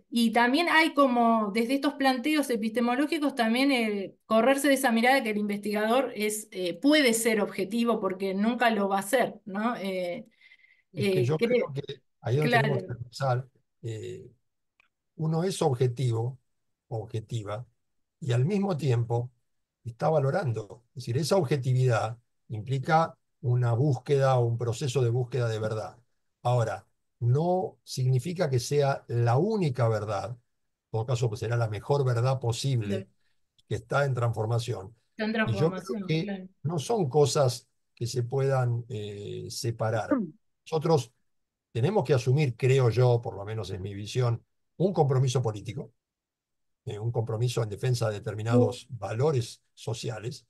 y también hay como, desde estos planteos epistemológicos, también correrse de esa mirada de que el investigador puede ser objetivo porque nunca lo va a ser, ¿no? Es que yo Creo, creo que ahí donde tenemos claro, que pensar, uno es objetivo, objetiva, y al mismo tiempo está valorando. Es decir, esa objetividad implica una búsqueda o un proceso de búsqueda de verdad. Ahora, no significa que sea la única verdad, en todo caso, pues será la mejor verdad posible que está en transformación. está en Y yo creo transformación, que claro. no son cosas que se puedan separar. Nosotros tenemos que asumir, creo yo, por lo menos en mi visión, un compromiso político, un compromiso en defensa de determinados valores sociales,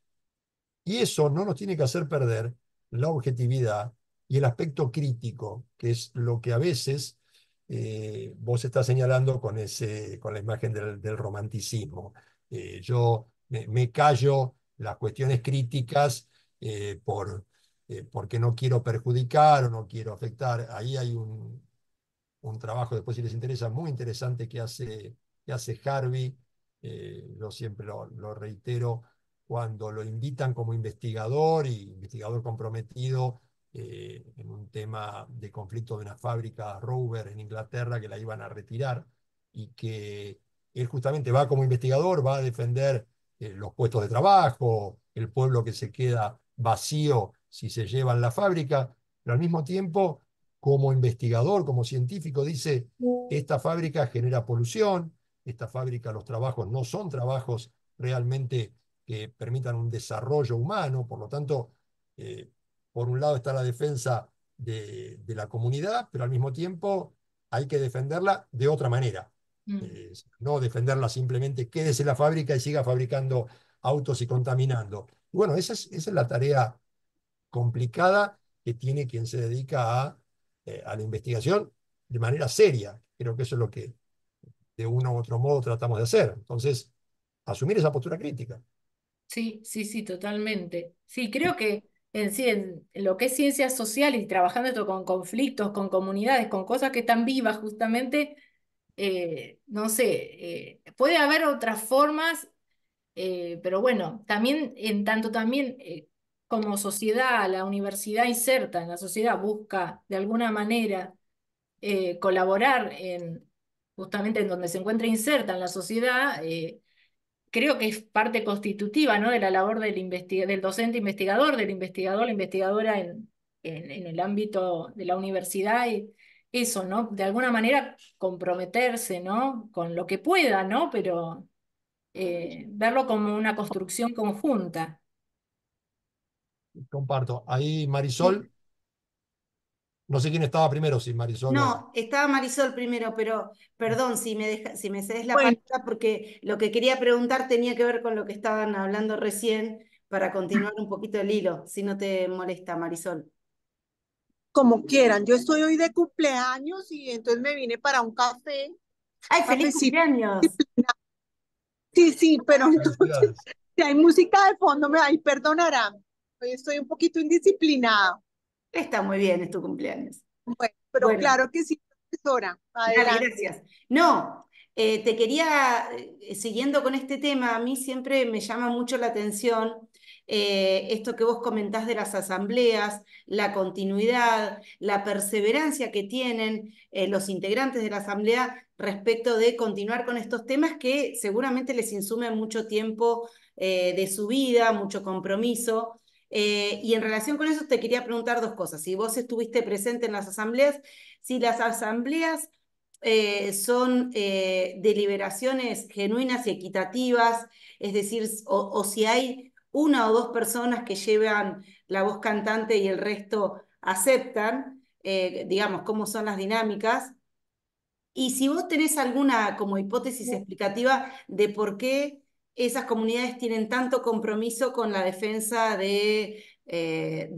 y eso no nos tiene que hacer perder la objetividad y el aspecto crítico, que es lo que a veces vos estás señalando con la imagen del romanticismo. Yo me callo las cuestiones críticas porque no quiero perjudicar o no quiero afectar. Ahí hay un trabajo, después si les interesa, muy interesante que hace Harvey yo siempre lo reitero, cuando lo invitan como investigador y investigador comprometido en un tema de conflicto de una fábrica Rover en Inglaterra que la iban a retirar y que él justamente va como investigador, va a defender los puestos de trabajo, el pueblo que se queda vacío si se llevan la fábrica, pero al mismo tiempo, como investigador, como científico, dice, esta fábrica genera polución, esta fábrica, los trabajos no son trabajos realmente que permitan un desarrollo humano, por lo tanto, eh, por un lado está la defensa de la comunidad, pero al mismo tiempo hay que defenderla de otra manera. Mm. No defenderla simplemente quédese en la fábrica y siga fabricando autos y contaminando. Bueno, esa es la tarea complicada que tiene quien se dedica a la investigación de manera seria. Creo que eso es lo que de uno u otro modo tratamos de hacer. Entonces, asumir esa postura crítica. Sí, sí, sí, totalmente. Sí, creo que en sí, en lo que es ciencias sociales y trabajando esto con conflictos, con comunidades, con cosas que están vivas justamente, no sé, puede haber otras formas, pero bueno, también en tanto también como sociedad, la universidad inserta en la sociedad busca de alguna manera colaborar en justamente en donde se encuentra inserta en la sociedad. Creo que es parte constitutiva, ¿no? De la labor del docente investigador, del investigador, la investigadora en el ámbito de la universidad, y eso, ¿no? De alguna manera comprometerse, ¿no? Con lo que pueda, ¿no? Pero verlo como una construcción conjunta. Comparto. Ahí Sí. Marisol, no sé quién estaba primero, si Marisol o... No, estaba Marisol primero, pero perdón si me cedes la Bueno, palabra, porque lo que quería preguntar tenía que ver con lo que estaban hablando recién para continuar un poquito el hilo, si no te molesta, Marisol. como quieran. Yo estoy hoy de cumpleaños y entonces me vine para un ¡Ay, feliz cafecito. cumpleaños! Sí, sí, pero entonces, Felicidades. si hay música de fondo, ahí perdonarán. Hoy estoy un poquito indisciplinada. Está muy bien, es tu cumpleaños. Bueno, pero Bueno, claro que sí, profesora. dale, Adelante. gracias. No, te quería, siguiendo con este tema, a mí siempre me llama mucho la atención esto que vos comentás de las asambleas, la continuidad, la perseverancia que tienen los integrantes de la asamblea respecto de continuar con estos temas que seguramente les insumen mucho tiempo de su vida, mucho compromiso. Y en relación con eso te quería preguntar dos cosas. Si vos estuviste presente en las asambleas, si las asambleas son deliberaciones genuinas y equitativas, es decir, o si hay una o dos personas que llevan la voz cantante y el resto aceptan, digamos, cómo son las dinámicas. Y si vos tenés alguna como hipótesis explicativa de por qué esas comunidades tienen tanto compromiso con la defensa de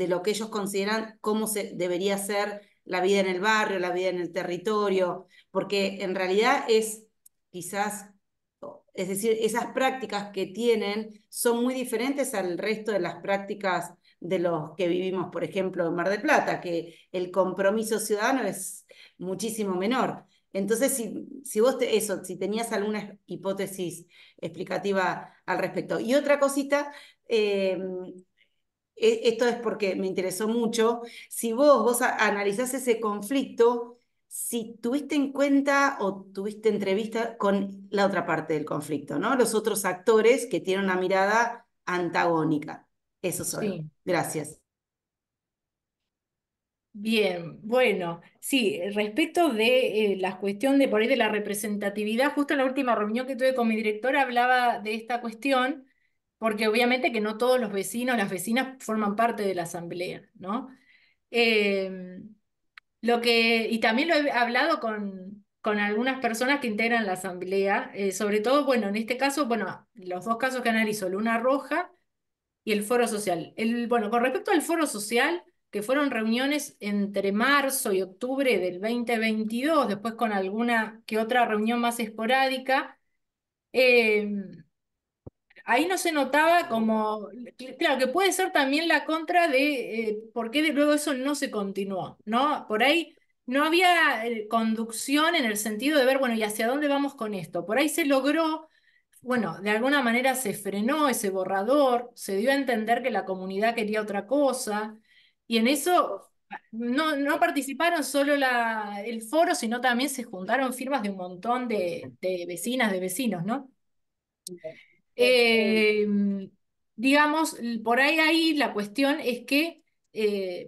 lo que ellos consideran cómo debería ser la vida en el barrio, la vida en el territorio, porque en realidad es quizás, es decir, esas prácticas que tienen son muy diferentes al resto de las prácticas de los que vivimos, por ejemplo, en Mar del Plata, que el compromiso ciudadano es muchísimo menor. Entonces, si vos si tenías alguna hipótesis explicativa al respecto. Y otra cosita, esto es porque me interesó mucho, si vos analizás ese conflicto, si tuviste en cuenta o tuviste entrevista con la otra parte del conflicto, ¿no? Los otros actores que tienen una mirada antagónica. Eso solo. Sí. Gracias. Bien, bueno, sí, respecto de la cuestión de por ahí de la representatividad, justo en la última reunión que tuve con mi directora hablaba de esta cuestión, porque obviamente que no todos los vecinos, las vecinas forman parte de la asamblea, ¿no? Eh, y también lo he hablado con algunas personas que integran la asamblea, sobre todo, bueno, en este caso, bueno, los dos casos que analizo, Luna Roja y el foro social. Bueno, con respecto al foro social, que fueron reuniones entre marzo y octubre del 2022, después con alguna que otra reunión más esporádica, eh, ahí no se notaba como, claro, que puede ser también la contra de por qué luego eso no se continuó, ¿no? Por ahí no había conducción en el sentido de ver, bueno, ¿y hacia dónde vamos con esto? Por ahí se logró bueno, de alguna manera se frenó ese borrador, se dio a entender que la comunidad quería otra cosa, y en eso no participaron solo el foro, sino también se juntaron firmas de un montón de vecinas, de vecinos, ¿no? Eh, digamos, por ahí la cuestión es que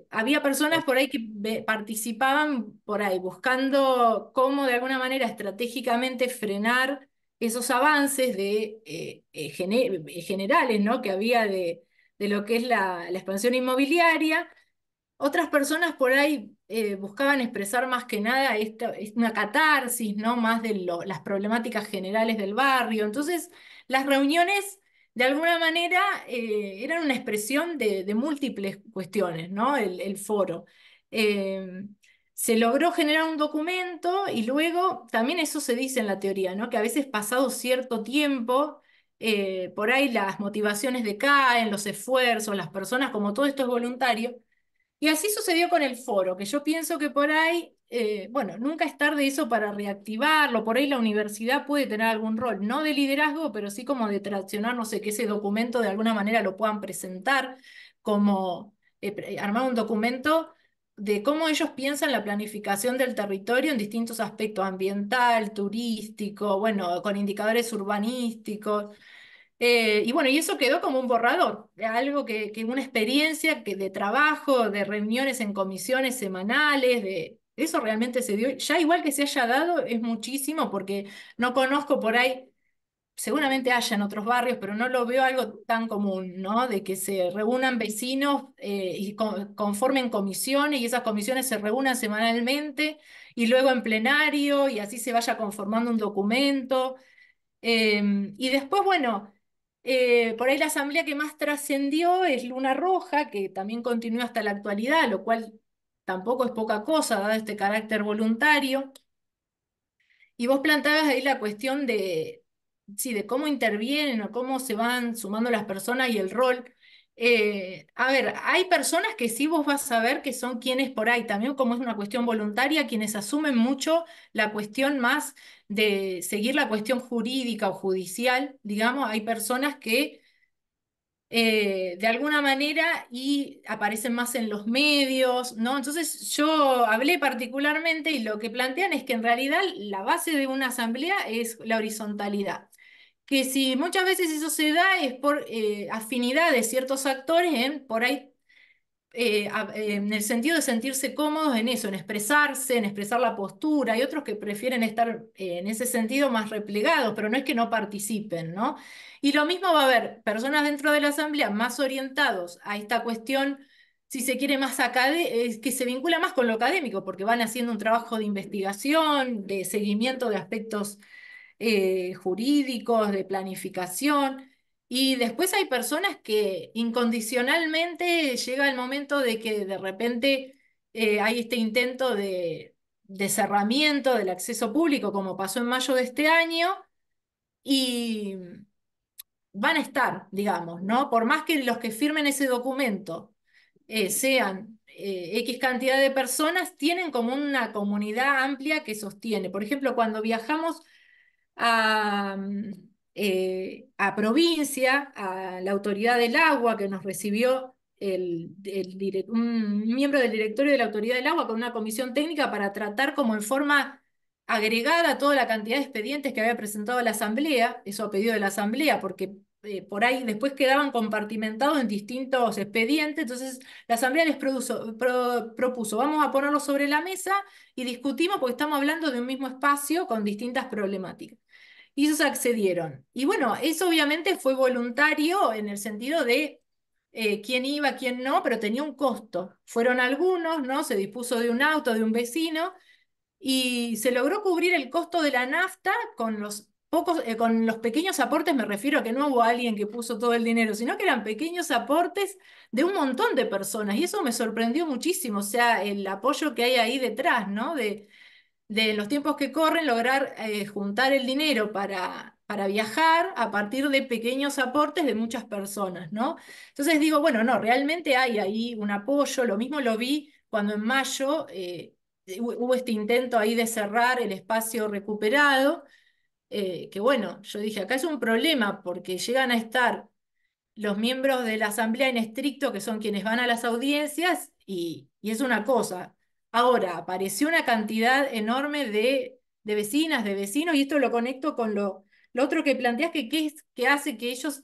había personas por ahí que participaban por ahí buscando cómo de alguna manera estratégicamente frenar esos avances generales, ¿no? Que había de lo que es la expansión inmobiliaria. Otras personas por ahí buscaban expresar más que nada es una catarsis, ¿no? Más de las problemáticas generales del barrio. Entonces, las reuniones, de alguna manera, eran una expresión de múltiples cuestiones, ¿no? El foro. Eh, Se logró generar un documento y luego, también eso se dice en la teoría, ¿no? Que a veces pasado cierto tiempo, por ahí las motivaciones decaen, los esfuerzos, las personas, como todo esto es voluntario. Y así sucedió con el foro, que yo pienso que por ahí, bueno, nunca es tarde eso para reactivarlo, por ahí la universidad puede tener algún rol, no de liderazgo, pero sí como de traccionar, no sé, que ese documento de alguna manera lo puedan presentar, como armar un documento de cómo ellos piensan la planificación del territorio en distintos aspectos, ambiental, turístico, bueno, con indicadores urbanísticos. Y bueno, y eso quedó como un borrador, de algo que una experiencia de trabajo, de reuniones en comisiones semanales, eso realmente se dio. Ya igual que se haya dado, es muchísimo, porque no conozco por ahí, seguramente haya en otros barrios, pero no lo veo algo tan común, ¿no? De que se reúnan vecinos y conformen comisiones, y esas comisiones se reúnan semanalmente, y luego en plenario, y así se vaya conformando un documento. Y después, bueno, por ahí la asamblea que más trascendió es Luna Roja, que también continúa hasta la actualidad, lo cual tampoco es poca cosa, dado este carácter voluntario. Y vos plantabas ahí la cuestión de, sí, de cómo intervienen o cómo se van sumando las personas y el rol. A ver, hay personas que sí vos vas a ver que son quienes por ahí, también como es una cuestión voluntaria, quienes asumen mucho la cuestión más de seguir la cuestión jurídica o judicial, digamos, hay personas que de alguna manera y aparecen más en los medios, ¿no? Entonces yo hablé particularmente y lo que plantean es que en realidad la base de una asamblea es la horizontalidad. Que si muchas veces eso se da es por afinidad de ciertos actores en por ahí en el sentido de sentirse cómodos en eso, en expresarse, en expresar la postura. Hay otros que prefieren estar en ese sentido más replegados, pero no es que no participen, ¿no? Y lo mismo va a haber personas dentro de la asamblea más orientados a esta cuestión, si se quiere, más que se vincula más con lo académico, porque van haciendo un trabajo de investigación, de seguimiento de aspectos jurídicos, de planificación. Y después hay personas que incondicionalmente llega el momento de que de repente hay este intento de cerramiento del acceso público, como pasó en mayo de este año, y van a estar, digamos, ¿no? Por más que los que firmen ese documento sean X cantidad de personas, tienen como una comunidad amplia que sostiene. Por ejemplo, cuando viajamos a, a provincia, a la autoridad del agua que nos recibió un miembro del directorio de la autoridad del agua con una comisión técnica para tratar como en forma agregada toda la cantidad de expedientes que había presentado la asamblea, eso a pedido de la asamblea, porque por ahí después quedaban compartimentados en distintos expedientes, entonces la asamblea les propuso, vamos a ponerlo sobre la mesa y discutimos porque estamos hablando de un mismo espacio con distintas problemáticas. Y esos accedieron. Y bueno, eso obviamente fue voluntario en el sentido de quién iba, quién no, pero tenía un costo. Fueron algunos, ¿no? Se dispuso de un auto de un vecino y se logró cubrir el costo de la nafta con los pocos, con los pequeños aportes, me refiero a que no hubo alguien que puso todo el dinero, sino que eran pequeños aportes de un montón de personas. Y eso me sorprendió muchísimo, o sea, el apoyo que hay ahí detrás, ¿no? De los tiempos que corren, lograr juntar el dinero para viajar a partir de pequeños aportes de muchas personas, ¿no? Entonces digo, bueno, no, realmente hay ahí un apoyo, lo mismo lo vi cuando en mayo hubo este intento ahí de cerrar el espacio recuperado, que bueno, yo dije, acá es un problema porque llegan a estar los miembros de la asamblea en estricto, que son quienes van a las audiencias, y es una cosa. Ahora, apareció una cantidad enorme de vecinas, de vecinos, y esto lo conecto con lo otro que planteas, que qué es que hace que ellos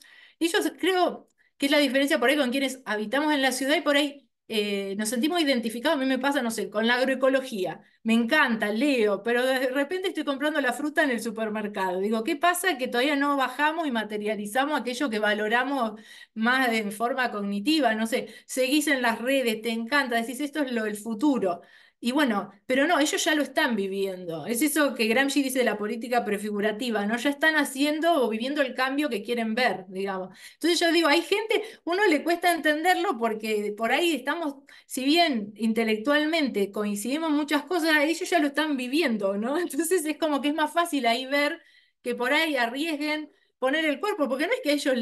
creo que es la diferencia por ahí con quienes habitamos en la ciudad y por ahí nos sentimos identificados. A mí me pasa, no sé, con la agroecología. Me encanta, leo, pero de repente estoy comprando la fruta en el supermercado. Digo, ¿qué pasa? Que todavía no bajamos y materializamos aquello que valoramos más en forma cognitiva. No sé, seguís en las redes, te encanta, decís esto es lo del futuro. Y bueno, pero no, ellos ya lo están viviendo. Es eso que Gramsci dice de la política prefigurativa, ¿no? Ya están haciendo o viviendo el cambio que quieren ver, digamos. Entonces yo digo, hay gente, uno le cuesta entenderlo porque por ahí estamos, si bien intelectualmente coincidimos en muchas cosas, ellos ya lo están viviendo, ¿no? Entonces es como que es más fácil ahí ver que por ahí arriesguen poner el cuerpo, porque no es que ellos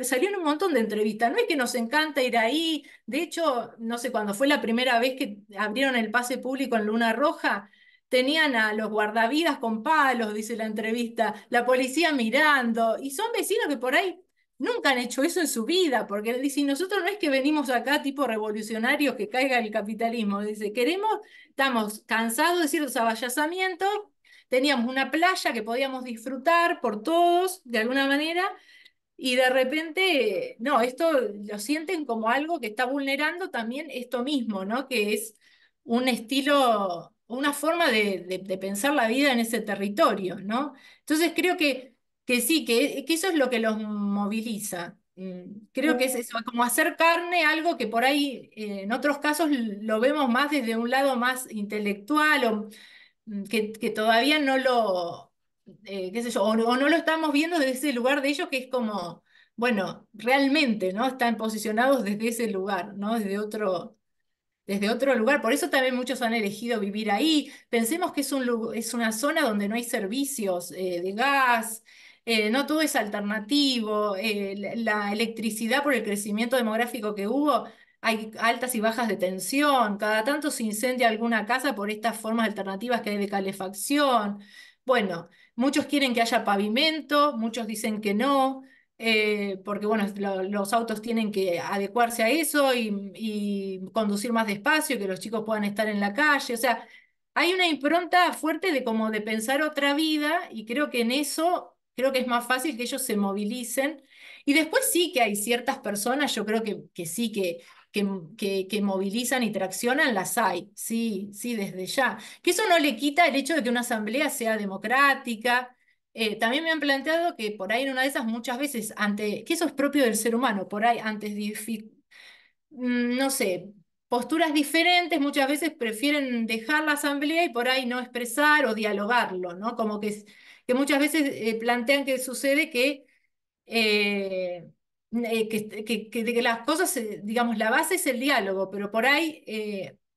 salieron un montón de entrevistas, no es que nos encanta ir ahí, de hecho, no sé, cuando fue la primera vez que abrieron el pase público en Luna Roja, tenían a los guardavidas con palos, dice la entrevista, la policía mirando, y son vecinos que por ahí nunca han hecho eso en su vida, porque dicen, nosotros no es que venimos acá tipo revolucionarios que caiga el capitalismo, dice, estamos cansados de ciertos avallazamientos, teníamos una playa que podíamos disfrutar por todos, de alguna manera, y de repente, no, esto lo sienten como algo que está vulnerando también esto mismo, ¿no? Que es un estilo, una forma de pensar la vida en ese territorio, ¿no? Entonces creo que sí, que eso es lo que los moviliza. Creo que es eso, como hacer carne, algo que por ahí en otros casos lo vemos más desde un lado más intelectual o que todavía no lo, qué sé yo, o no lo estamos viendo desde ese lugar de ellos que es como, bueno, realmente, ¿no? Están posicionados desde ese lugar, ¿no? Desde otro lugar. Por eso también muchos han elegido vivir ahí. Pensemos que es una zona donde no hay servicios de gas, no todo es alternativo, la electricidad por el crecimiento demográfico que hubo, hay altas y bajas de tensión, cada tanto se incendia alguna casa por estas formas alternativas que hay de calefacción. Bueno, muchos quieren que haya pavimento, muchos dicen que no porque bueno, los autos tienen que adecuarse a eso y conducir más despacio, que los chicos puedan estar en la calle. O sea, hay una impronta fuerte de como de pensar otra vida y creo que en eso, creo que es más fácil que ellos se movilicen. Y después sí que hay ciertas personas, yo creo que sí que movilizan y traccionan, las hay, sí, sí, desde ya. Que eso no le quita el hecho de que una asamblea sea democrática. También me han planteado que por ahí en una de esas muchas veces, que eso es propio del ser humano, por ahí no sé, posturas diferentes, muchas veces prefieren dejar la asamblea y por ahí no expresar o dialogarlo, ¿no? Como que muchas veces plantean que sucede eh, de que las cosas, digamos, la base es el diálogo, pero por ahí,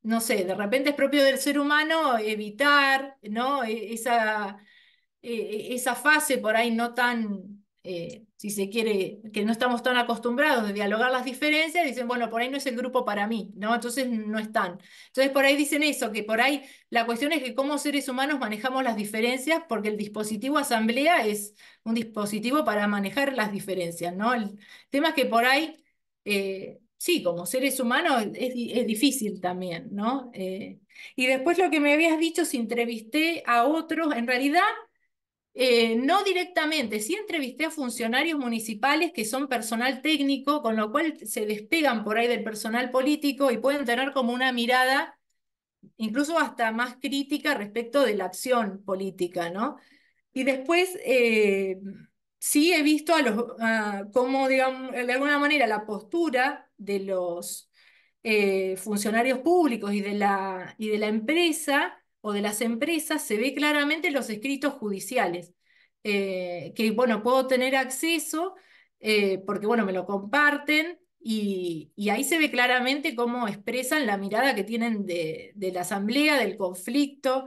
no sé, de repente es propio del ser humano evitar, ¿no? Esa fase por ahí no tan, si se quiere, que no estamos tan acostumbrados de dialogar las diferencias, dicen, bueno, por ahí no es el grupo para mí, ¿no? Entonces no están. Entonces por ahí dicen eso, que por ahí la cuestión es que como seres humanos manejamos las diferencias, porque el dispositivo asamblea es un dispositivo para manejar las diferencias, ¿no? El tema es que por ahí, sí, como seres humanos es difícil también, ¿no? Y después lo que me habías dicho, si entrevisté a otros, en realidad no directamente, sí entrevisté a funcionarios municipales que son personal técnico, con lo cual se despegan por ahí del personal político y pueden tener como una mirada incluso hasta más crítica respecto de la acción política, ¿no? Y después sí he visto cómo, digamos, de alguna manera la postura de los funcionarios públicos y de la empresa o de las empresas se ve claramente en los escritos judiciales, que bueno, puedo tener acceso porque bueno, me lo comparten y ahí se ve claramente cómo expresan la mirada que tienen de la asamblea, del conflicto,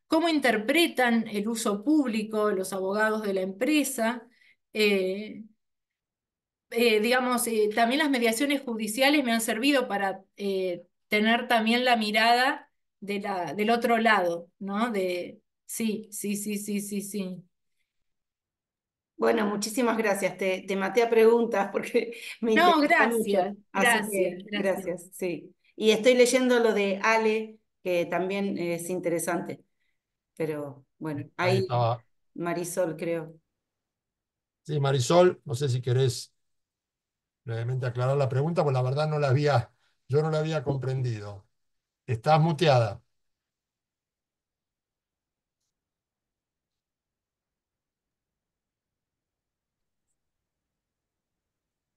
cómo interpretan el uso público los abogados de la empresa. eh, digamos, también las mediaciones judiciales me han servido para tener también la mirada del otro lado, ¿no? Sí, sí, sí, sí, sí, sí. Bueno, muchísimas gracias. Te maté a preguntas porque me No, interesa mucho. gracias, Así gracias, que gracias. gracias, sí. Y estoy leyendo lo de Ale, que también es interesante. Pero bueno, Ahí ahí estaba. Marisol, creo. Sí, Marisol, no sé si querés brevemente aclarar la pregunta, pues la verdad yo no la había comprendido. Estás muteada.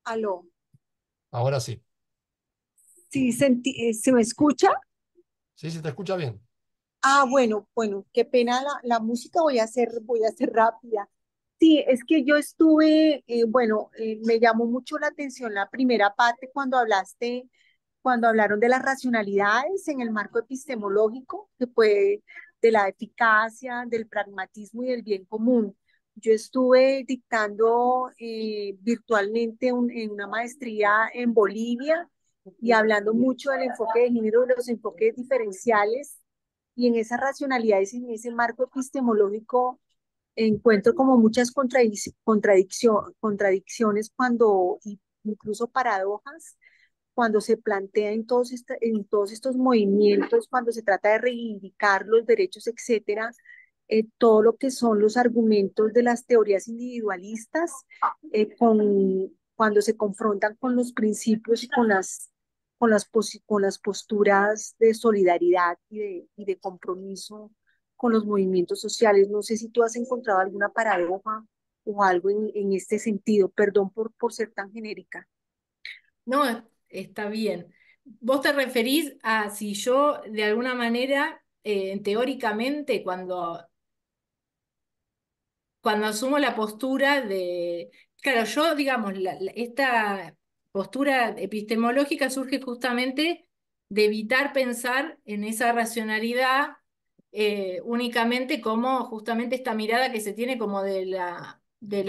Aló. Ahora sí. Sí, ¿se me escucha? Sí, se te escucha bien. Ah, bueno, qué pena la música, voy a ser rápida. Sí, es que yo estuve, me llamó mucho la atención la primera parte cuando hablaron de las racionalidades en el marco epistemológico, que fue de la eficacia, del pragmatismo y del bien común. Yo estuve dictando virtualmente en una maestría en Bolivia y hablando mucho del enfoque de género y los enfoques diferenciales y en esas racionalidades, en ese marco epistemológico, encuentro como muchas contradicciones incluso paradojas, cuando se plantea en todos estos movimientos, cuando se trata de reivindicar los derechos, etcétera, todo lo que son los argumentos de las teorías individualistas, cuando se confrontan con los principios y con las posturas de solidaridad y de compromiso con los movimientos sociales. No sé si tú has encontrado alguna paradoja o algo en este sentido. Perdón por ser tan genérica. No, está bien. Vos te referís a si yo de alguna manera, teóricamente, cuando asumo la postura de, claro, yo, digamos, esta postura epistemológica surge justamente de evitar pensar en esa racionalidad únicamente como justamente esta mirada que se tiene como de la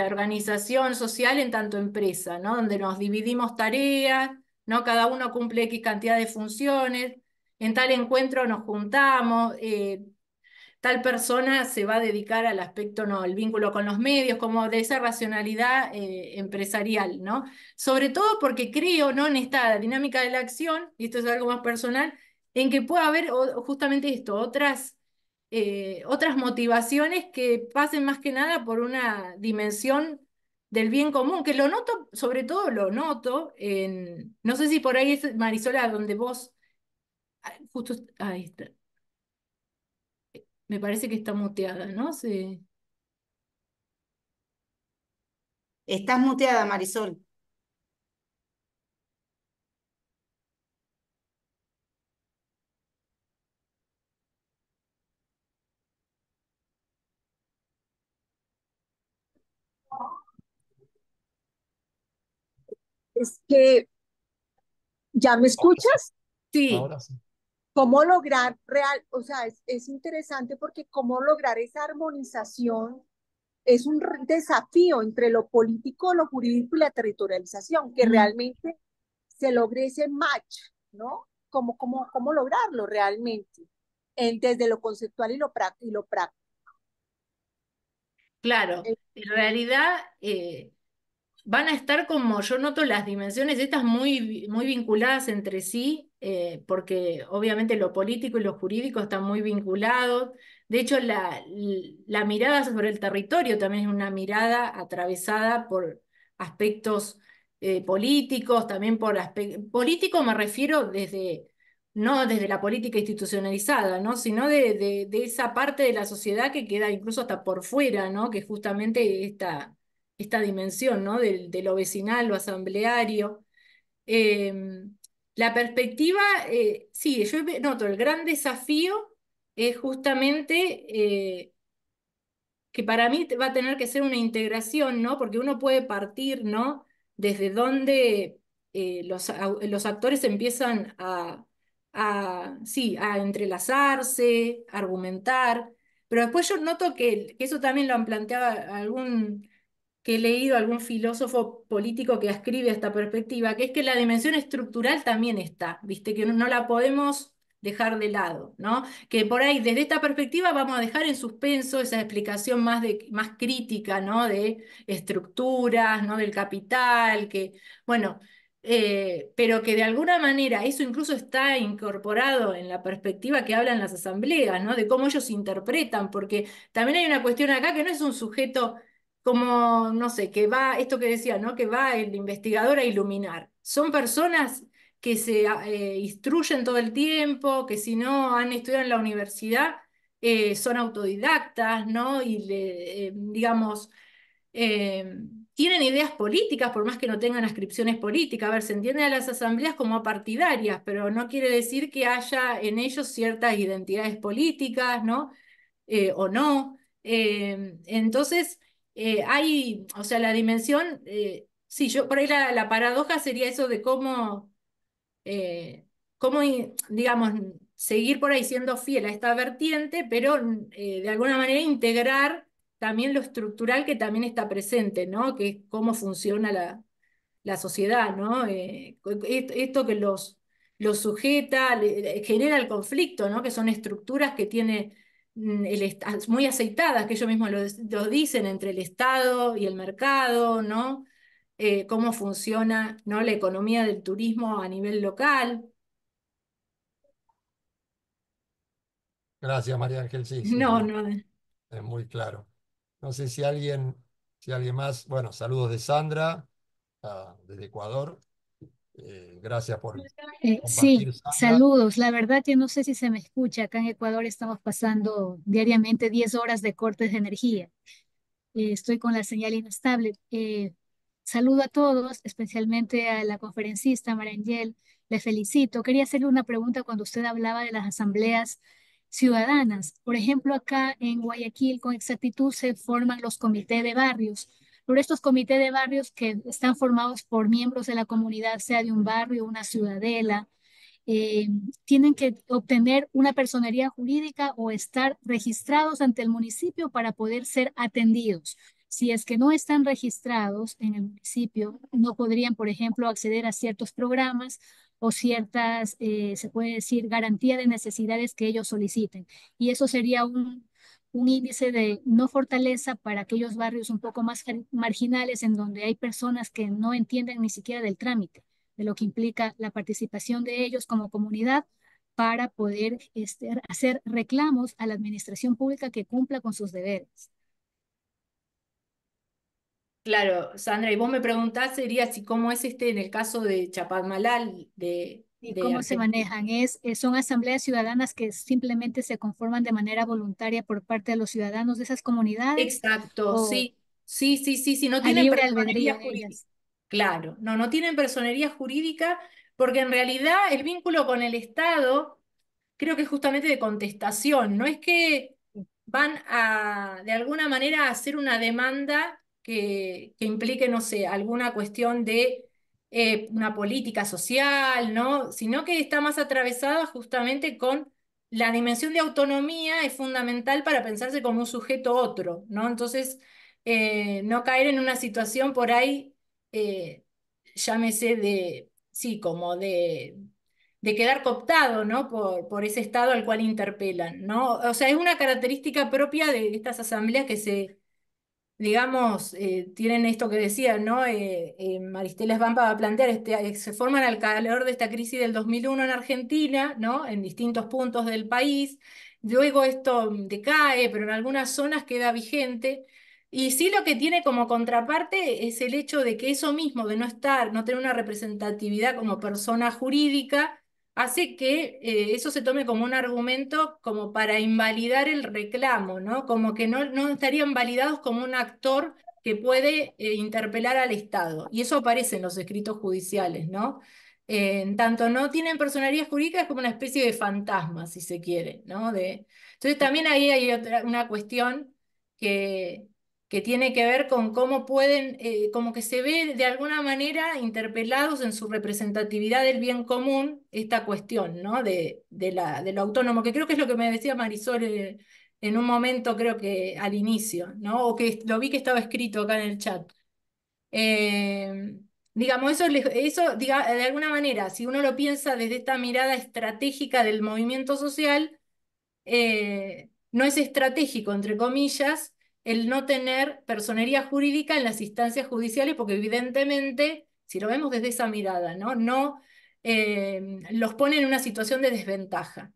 organización social en tanto empresa, ¿no? Donde nos dividimos tareas, ¿no? Cada uno cumple X cantidad de funciones, en tal encuentro nos juntamos. Tal persona se va a dedicar al aspecto, no, el vínculo con los medios, como de esa racionalidad empresarial, ¿no? Sobre todo porque creo, ¿no? En esta dinámica de la acción, y esto es algo más personal, en que puede haber justamente esto, otras motivaciones que pasen más que nada por una dimensión del bien común, que lo noto, sobre todo lo noto en, no sé si por ahí es Marisola, donde vos, justo, ahí está, me parece que está muteada, ¿no? Sí. Estás muteada, Marisol. Es que, ¿ya me Ahora sí. escuchas? Sí, Ahora sí. ¿Cómo lograr o sea, es interesante porque cómo lograr esa armonización es un desafío entre lo político, lo jurídico y la territorialización, que mm, realmente se logre ese match, ¿no? ¿Cómo lograrlo realmente? Desde lo conceptual y lo práctico. claro. En realidad van a estar como, yo noto las dimensiones estas muy vinculadas entre sí, porque obviamente lo político y lo jurídico están muy vinculados. De hecho, la mirada sobre el territorio también es una mirada atravesada por aspectos políticos, también por aspectos... Político me refiero desde no desde la política institucionalizada, ¿no? Sino de esa parte de la sociedad que queda incluso hasta por fuera, ¿no? Que es justamente esta dimensión, ¿no? De lo vecinal, lo asambleario. Eh, la perspectiva, sí, yo noto el gran desafío es justamente que para mí va a tener que ser una integración, ¿no? Porque uno puede partir, ¿no? Desde donde los actores empiezan sí, a entrelazarse, a argumentar, pero después yo noto que eso también lo han planteado que he leído algún filósofo político que ascribe esta perspectiva, que es que la dimensión estructural también está, ¿viste? Que no la podemos dejar de lado, ¿no? Que por ahí, desde esta perspectiva, vamos a dejar en suspenso esa explicación más crítica, ¿no? De estructuras, ¿no? Del capital, que, bueno, pero que de alguna manera eso incluso está incorporado en la perspectiva que hablan las asambleas, ¿no? De cómo ellos interpretan, porque también hay una cuestión acá que no es un sujeto como, no sé, que va, esto que decía, ¿no? Que va el investigador a iluminar. Son personas que se instruyen todo el tiempo, que si no han estudiado en la universidad, son autodidactas, ¿no? Y digamos, eh, tienen ideas políticas, por más que no tengan ascripciones políticas. A ver, se entiende a las asambleas como partidarias, pero no quiere decir que haya en ellos ciertas identidades políticas, ¿no? O no. Entonces, hay, o sea, la dimensión, sí, yo por ahí la paradoja sería eso de eh, cómo, digamos, seguir por ahí siendo fiel a esta vertiente, pero de alguna manera integrar también lo estructural que también está presente, ¿no? Que es cómo funciona la sociedad, ¿no? Esto que los sujeta, genera el conflicto, ¿no? Que son estructuras que tiene muy aceitadas, que ellos mismos lo dicen, entre el Estado y el mercado, ¿no? Cómo funciona, ¿no? La economía del turismo a nivel local. Gracias, María Ángel. Sí, sí, No, sí, no. es muy claro. No sé si alguien más, bueno, saludos de Sandra, desde Ecuador. Gracias por Sí, compartir, Sandra. saludos. La verdad que no sé si se me escucha. Acá en Ecuador estamos pasando diariamente 10 horas de cortes de energía. Estoy con la señal inestable. Saludo a todos, especialmente a la conferencista Marangel. Le felicito. Quería hacerle una pregunta cuando usted hablaba de las asambleas ciudadanas. Por ejemplo, acá en Guayaquil, con exactitud, se forman los comités de barrios. Pero estos comités de barrios que están formados por miembros de la comunidad, sea de un barrio, una ciudadela, eh, tienen que obtener una personería jurídica o estar registrados ante el municipio para poder ser atendidos. Si es que no están registrados en el municipio, no podrían, por ejemplo, acceder a ciertos programas o ciertas, se puede decir, garantía de necesidades que ellos soliciten. Y eso sería un índice de no fortaleza para aquellos barrios un poco más marginales en donde hay personas que no entienden ni siquiera del trámite de lo que implica la participación de ellos como comunidad para poder hacer reclamos a la administración pública que cumpla con sus deberes. Claro, Sandra, y vos me preguntás, sería si cómo es en el caso de Chapadmalal ¿Y de cómo se Argentina. manejan? Son asambleas ciudadanas que simplemente se conforman de manera voluntaria por parte de los ciudadanos de esas comunidades Exacto, o sí, sí, sí, sí, sí, no a tienen libre albedrío personería de jurídica. ellas. Claro, no, no tienen personería jurídica porque en realidad el vínculo con el Estado creo que es justamente de contestación, no es que van a, de alguna manera, a hacer una demanda que implique, no sé, alguna cuestión de una política social, ¿no? Sino que está más atravesada justamente con la dimensión de autonomía es fundamental para pensarse como un sujeto otro, ¿no? Entonces, no caer en una situación por ahí, eh, llámese de, sí, como de quedar cooptado, ¿no? Por ese estado al cual interpelan, ¿no? O sea, es una característica propia de estas asambleas que digamos, tienen esto que decía, ¿no? Maristela Svampa va a plantear, se forman al calor de esta crisis del 2001 en Argentina, ¿no? En distintos puntos del país. Luego esto decae, pero en algunas zonas queda vigente. Y sí lo que tiene como contraparte es el hecho de que eso mismo, de no estar, no tener una representatividad como persona jurídica, hace que eso se tome como un argumento como para invalidar el reclamo, ¿no? Como que no estarían validados como un actor que puede interpelar al Estado. Y eso aparece en los escritos judiciales, ¿no? En tanto no tienen personalidad jurídica, es como una especie de fantasma, si se quiere, ¿no? Entonces también ahí hay una cuestión que, que tiene que ver con cómo pueden, como que se ve de alguna manera interpelados en su representatividad del bien común esta cuestión, ¿no? De lo autónomo, que creo que es lo que me decía Marisol en un momento, creo que al inicio, ¿no? O que lo vi que estaba escrito acá en el chat. Eh, Digamos, de alguna manera, si uno lo piensa desde esta mirada estratégica del movimiento social, no es estratégico, entre comillas, el no tener personería jurídica en las instancias judiciales, porque evidentemente, si lo vemos desde esa mirada, los pone en una situación de desventaja.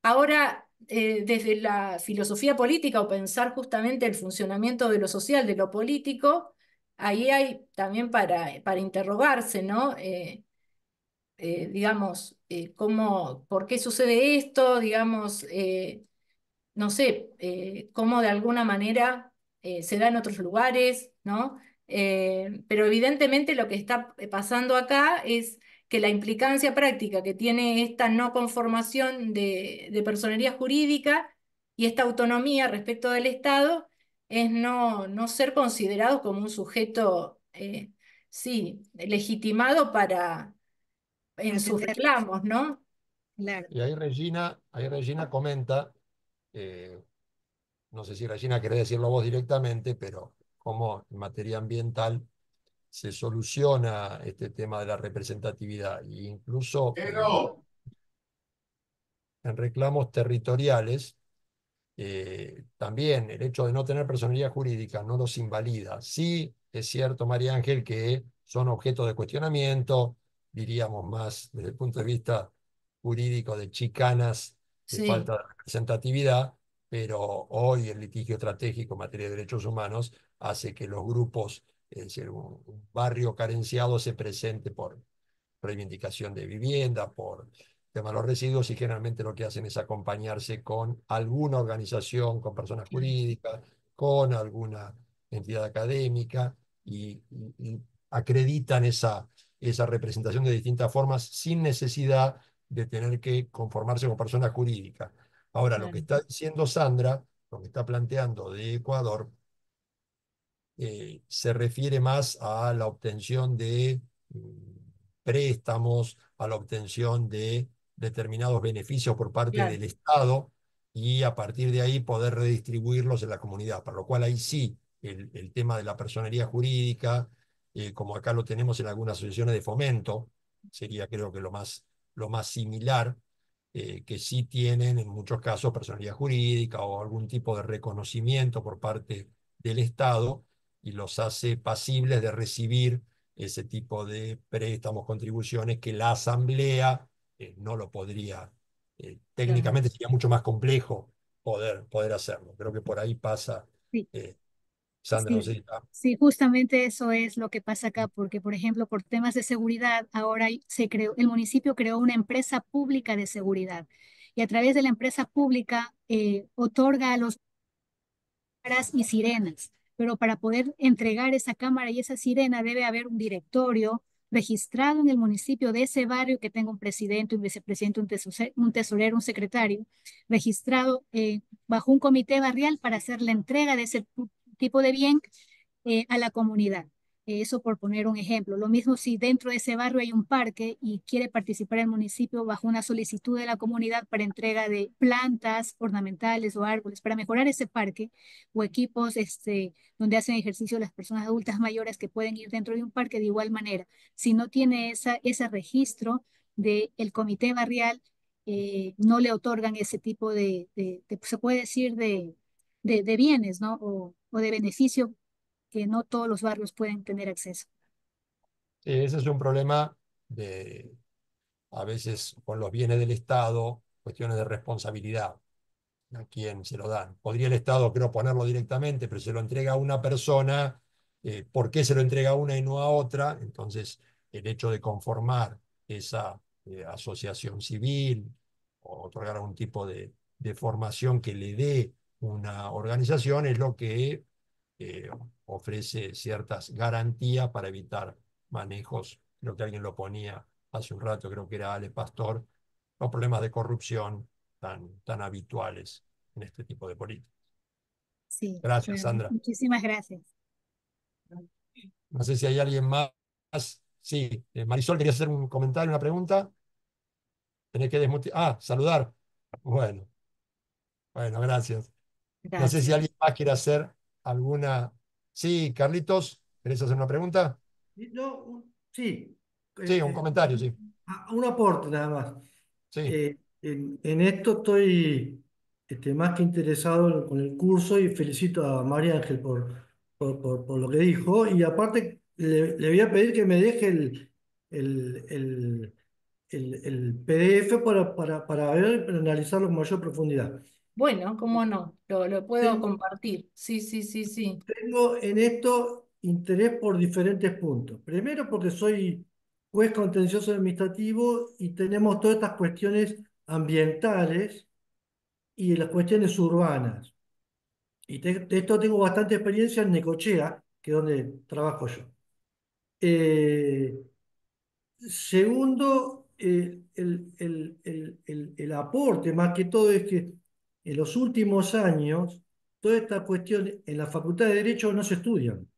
Ahora, desde la filosofía política o pensar justamente el funcionamiento de lo social, de lo político, ahí hay también para interrogarse, ¿no? Digamos, ¿por qué sucede esto? Digamos, no sé, cómo de alguna manera se da en otros lugares, ¿no? Pero evidentemente lo que está pasando acá es que la implicancia práctica que tiene esta no conformación de personería jurídica y esta autonomía respecto del Estado es no ser considerado como un sujeto, sí, legitimado en sus Atender, reclamos, ¿no? claro. Y ahí Regina comenta, eh, no sé si Regina querés decirlo vos directamente, pero cómo en materia ambiental se soluciona este tema de la representatividad. E incluso en reclamos territoriales, también el hecho de no tener personalidad jurídica no los invalida. Sí, es cierto, María Ángel, que son objeto de cuestionamiento, diríamos más desde el punto de vista jurídico de chicanas, de Sí, falta de representatividad, pero hoy el litigio estratégico en materia de derechos humanos hace que los grupos, es decir, un barrio carenciado se presente por reivindicación de vivienda, por tema de los residuos, y generalmente lo que hacen es acompañarse con alguna organización, con personas Claro. jurídicas, con alguna entidad académica, y acreditan esa representación de distintas formas sin necesidad de tener que conformarse con personas jurídicas. Ahora, lo que Claro. está diciendo Sandra, lo que está planteando de Ecuador, se refiere más a la obtención de préstamos, a la obtención de determinados beneficios por parte claro, del Estado, y a partir de ahí poder redistribuirlos en la comunidad, para lo cual ahí sí el tema de la personería jurídica, como acá lo tenemos en algunas asociaciones de fomento, sería creo que lo más similar, que sí tienen en muchos casos personalidad jurídica o algún tipo de reconocimiento por parte del Estado, y los hace pasibles de recibir ese tipo de préstamos, contribuciones que la Asamblea no lo podría. claro. Técnicamente sería mucho más complejo poder hacerlo. Creo que por ahí pasa, Sí, eh, Sandra, no sí, sé si sí, justamente eso es lo que pasa acá, porque, por ejemplo, por temas de seguridad, ahora el municipio creó una empresa pública de seguridad y a través de la empresa pública otorga a los cámaras y sirenas, pero para poder entregar esa cámara y esa sirena debe haber un directorio registrado en el municipio de ese barrio que tenga un presidente, un vicepresidente, un tesorero, un secretario, registrado bajo un comité barrial para hacer la entrega de ese tipo de bien a la comunidad. Eso por poner un ejemplo. Lo mismo si dentro de ese barrio hay un parque y quiere participar el municipio bajo una solicitud de la comunidad para entrega de plantas ornamentales o árboles para mejorar ese parque o equipos donde hacen ejercicio las personas adultas mayores que pueden ir dentro de un parque de igual manera. Si no tiene ese registro del comité barrial, no le otorgan ese tipo se puede decir, de bienes, ¿no? O de beneficio que no todos los barrios pueden tener acceso. ese es un problema a veces con los bienes del Estado, cuestiones de responsabilidad. A quién se lo dan. Podría el Estado, creo, ponerlo directamente, pero se lo entrega a una persona. ¿Por qué se lo entrega a una y no a otra? Entonces, el hecho de conformar esa asociación civil o otorgar algún tipo de formación que le dé una organización es lo que eh, ofrece ciertas garantías para evitar manejos. Creo que alguien lo ponía hace un rato, creo que era Ale Pastor, los problemas de corrupción tan habituales en este tipo de políticas. Sí, Gracias, bueno, Sandra. muchísimas gracias. No sé si hay alguien más. Sí, Marisol, ¿querías hacer un comentario, una pregunta? Tenés que desmutear. Ah, saludar. Bueno, bueno, gracias. No sé si Gracias. alguien más quiere hacer alguna. Sí, Carlitos, ¿querés hacer una pregunta? No, Sí, Sí, un comentario, sí. un aporte nada más. Sí. En esto estoy más que interesado con el curso y felicito a María Ángel por lo que dijo. Y aparte, le voy a pedir que me deje el, el, el PDF para ver, para analizarlo con mayor profundidad. Bueno, cómo no, lo puedo Ten- compartir. Sí, sí, sí, sí. Tengo en esto interés por diferentes puntos. Primero, porque soy juez contencioso administrativo y tenemos todas estas cuestiones ambientales y las cuestiones urbanas. Y de esto tengo bastante experiencia en Necochea, que es donde trabajo yo. Eh, Segundo, el aporte más que todo es que en los últimos años toda esta cuestión en la Facultad de Derecho no se estudian.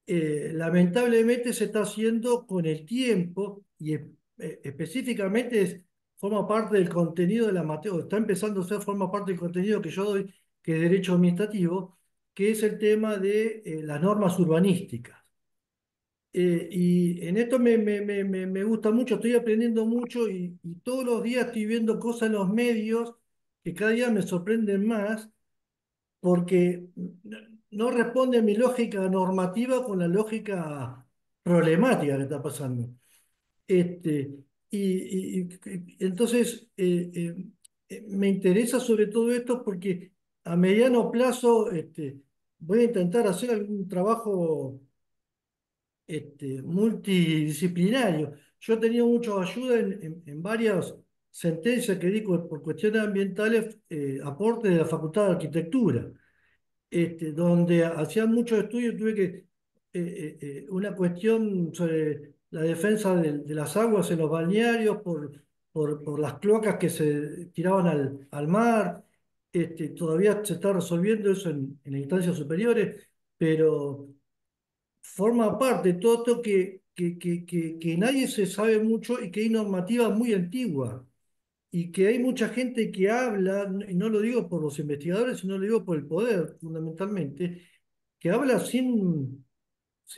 Lamentablemente se está haciendo con el tiempo y específicamente forma parte del contenido de la materia, o está empezando a ser, forma parte del contenido que yo doy, que es Derecho Administrativo, que es el tema de las normas urbanísticas. Y en esto me gusta mucho, estoy aprendiendo mucho y todos los días estoy viendo cosas en los medios que cada día me sorprenden más porque no responde mi lógica normativa con la lógica problemática que está pasando. Este, entonces, me interesa sobre todo esto porque a mediano plazo voy a intentar hacer algún trabajo multidisciplinario. Yo he tenido mucha ayuda en varias sentencias que di por cuestiones ambientales, aporte de la Facultad de Arquitectura, donde hacían muchos estudios, tuve que, una cuestión sobre la defensa de las aguas en los balnearios por las cloacas que se tiraban al mar. Todavía se está resolviendo eso en instancias superiores, pero forma parte de todo esto que nadie se sabe mucho y que hay normativa muy antigua y que hay mucha gente que habla, y no lo digo por los investigadores, sino lo digo por el poder, fundamentalmente, que habla sin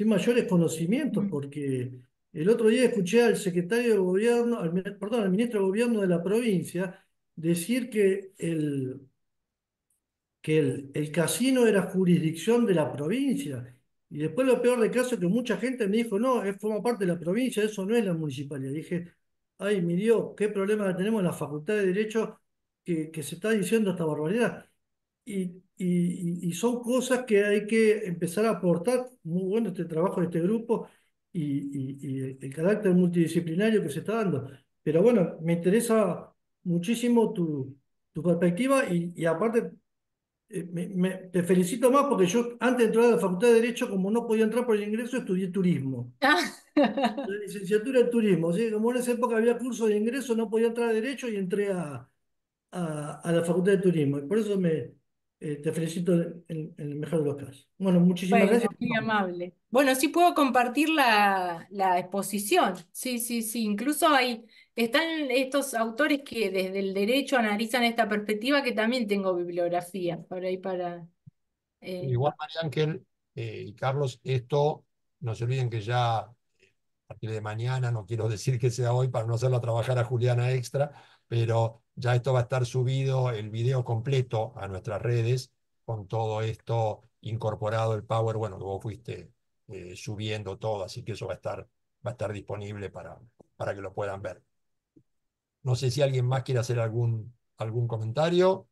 mayores conocimientos, Mm. porque el otro día escuché al secretario de gobierno, perdón, al ministro de gobierno de la provincia, decir que el casino era jurisdicción de la provincia. Y después lo peor de caso es que mucha gente me dijo, no, forma parte de la provincia, eso no es la municipalidad. Dije, ay, mi Dios, qué problema tenemos en la Facultad de Derecho que se está diciendo esta barbaridad. Y son cosas que hay que empezar a aportar. Muy bueno este trabajo de este grupo y el carácter multidisciplinario que se está dando. Pero bueno, me interesa muchísimo tu perspectiva y aparte te felicito más porque yo antes de entrar a la Facultad de Derecho, como no podía entrar por el ingreso, estudié turismo. Ah, La licenciatura en turismo, ¿sí? Como en esa época había curso de ingreso, no podía entrar a Derecho y entré a la Facultad de Turismo. Y por eso te felicito en el mejor de los casos. Bueno, muchísimas bueno, gracias. muy amable. Bueno, sí puedo compartir la exposición. Sí, sí, sí. Incluso están estos autores que desde el derecho analizan esta perspectiva, que también tengo bibliografía por ahí para... Igual, María Ángel y Carlos, esto no se olviden que ya a partir de mañana, no quiero decir que sea hoy para no hacerlo trabajar a Juliana extra, pero ya esto va a estar subido el video completo a nuestras redes con todo esto incorporado, el Power, bueno, que vos fuiste subiendo todo, así que eso va a estar disponible para que lo puedan ver. No sé si alguien más quiere hacer algún comentario.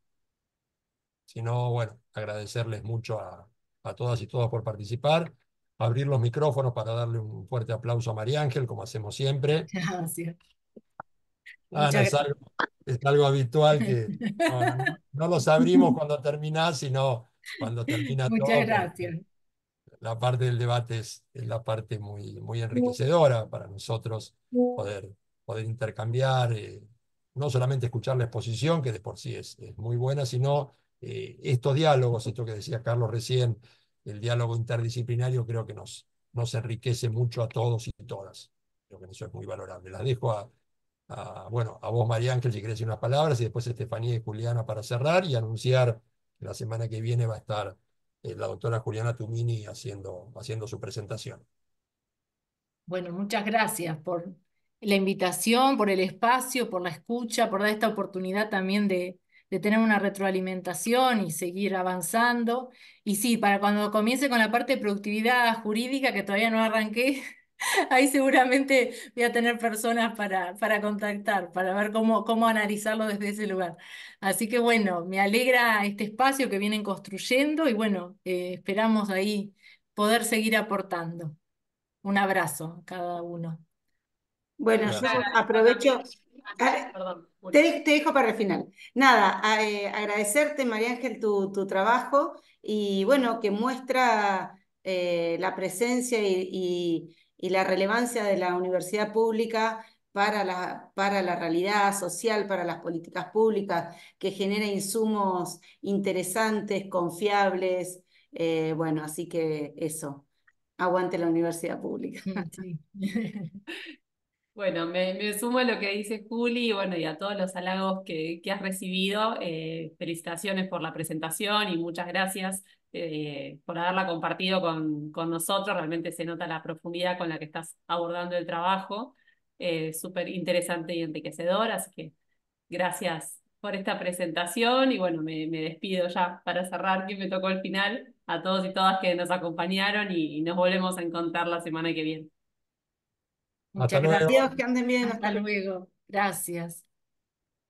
Si no, bueno, agradecerles mucho a todas y todos por participar, abrir los micrófonos para darle un fuerte aplauso a María Ángel, como hacemos siempre. Gracias. No, Muchas gracias. es algo habitual que no los abrimos cuando termina, sino cuando termina Muchas todo, porque gracias. la parte del debate es la parte muy enriquecedora para nosotros poder intercambiar, no solamente escuchar la exposición, que de por sí es muy buena, sino estos diálogos, esto que decía Carlos recién, el diálogo interdisciplinario creo que nos enriquece mucho a todos y todas. Creo que eso es muy valorable. Las dejo bueno, a vos, María Ángel, si querés decir unas palabras, y después a Estefanía y Juliana para cerrar y anunciar que la semana que viene va a estar la doctora Juliana Tumini haciendo su presentación. Bueno, muchas gracias por la invitación, por el espacio, por la escucha, por dar esta oportunidad también de tener una retroalimentación y seguir avanzando. Y sí, para cuando comience con la parte de productividad jurídica, que todavía no arranqué, ahí seguramente voy a tener personas para contactar, para ver cómo analizarlo desde ese lugar. Así que bueno, me alegra este espacio que vienen construyendo y bueno, esperamos ahí poder seguir aportando. Un abrazo a cada uno. Bueno, yo Gracias. Agradezco aprovecho, también. ah, Perdón, Juli. te dejo para el final. Nada, agradecerte, María Ángel, tu trabajo y bueno, que muestra la presencia y la relevancia de la universidad pública para la realidad social, para las políticas públicas, que genera insumos interesantes, confiables. Bueno, así que eso, aguante la universidad pública. Sí. Bueno, me sumo a lo que dice Juli y bueno, y a todos los halagos que has recibido. Felicitaciones por la presentación y muchas gracias por haberla compartido con nosotros. Realmente se nota la profundidad con la que estás abordando el trabajo. Súper interesante y enriquecedor, así que gracias por esta presentación y bueno, me despido ya para cerrar, que me tocó el final. A todos y todas que nos acompañaron y nos volvemos a encontrar la semana que viene. Hasta Muchas luego. gracias. Adiós, que anden bien, hasta Hasta luego. luego. Gracias.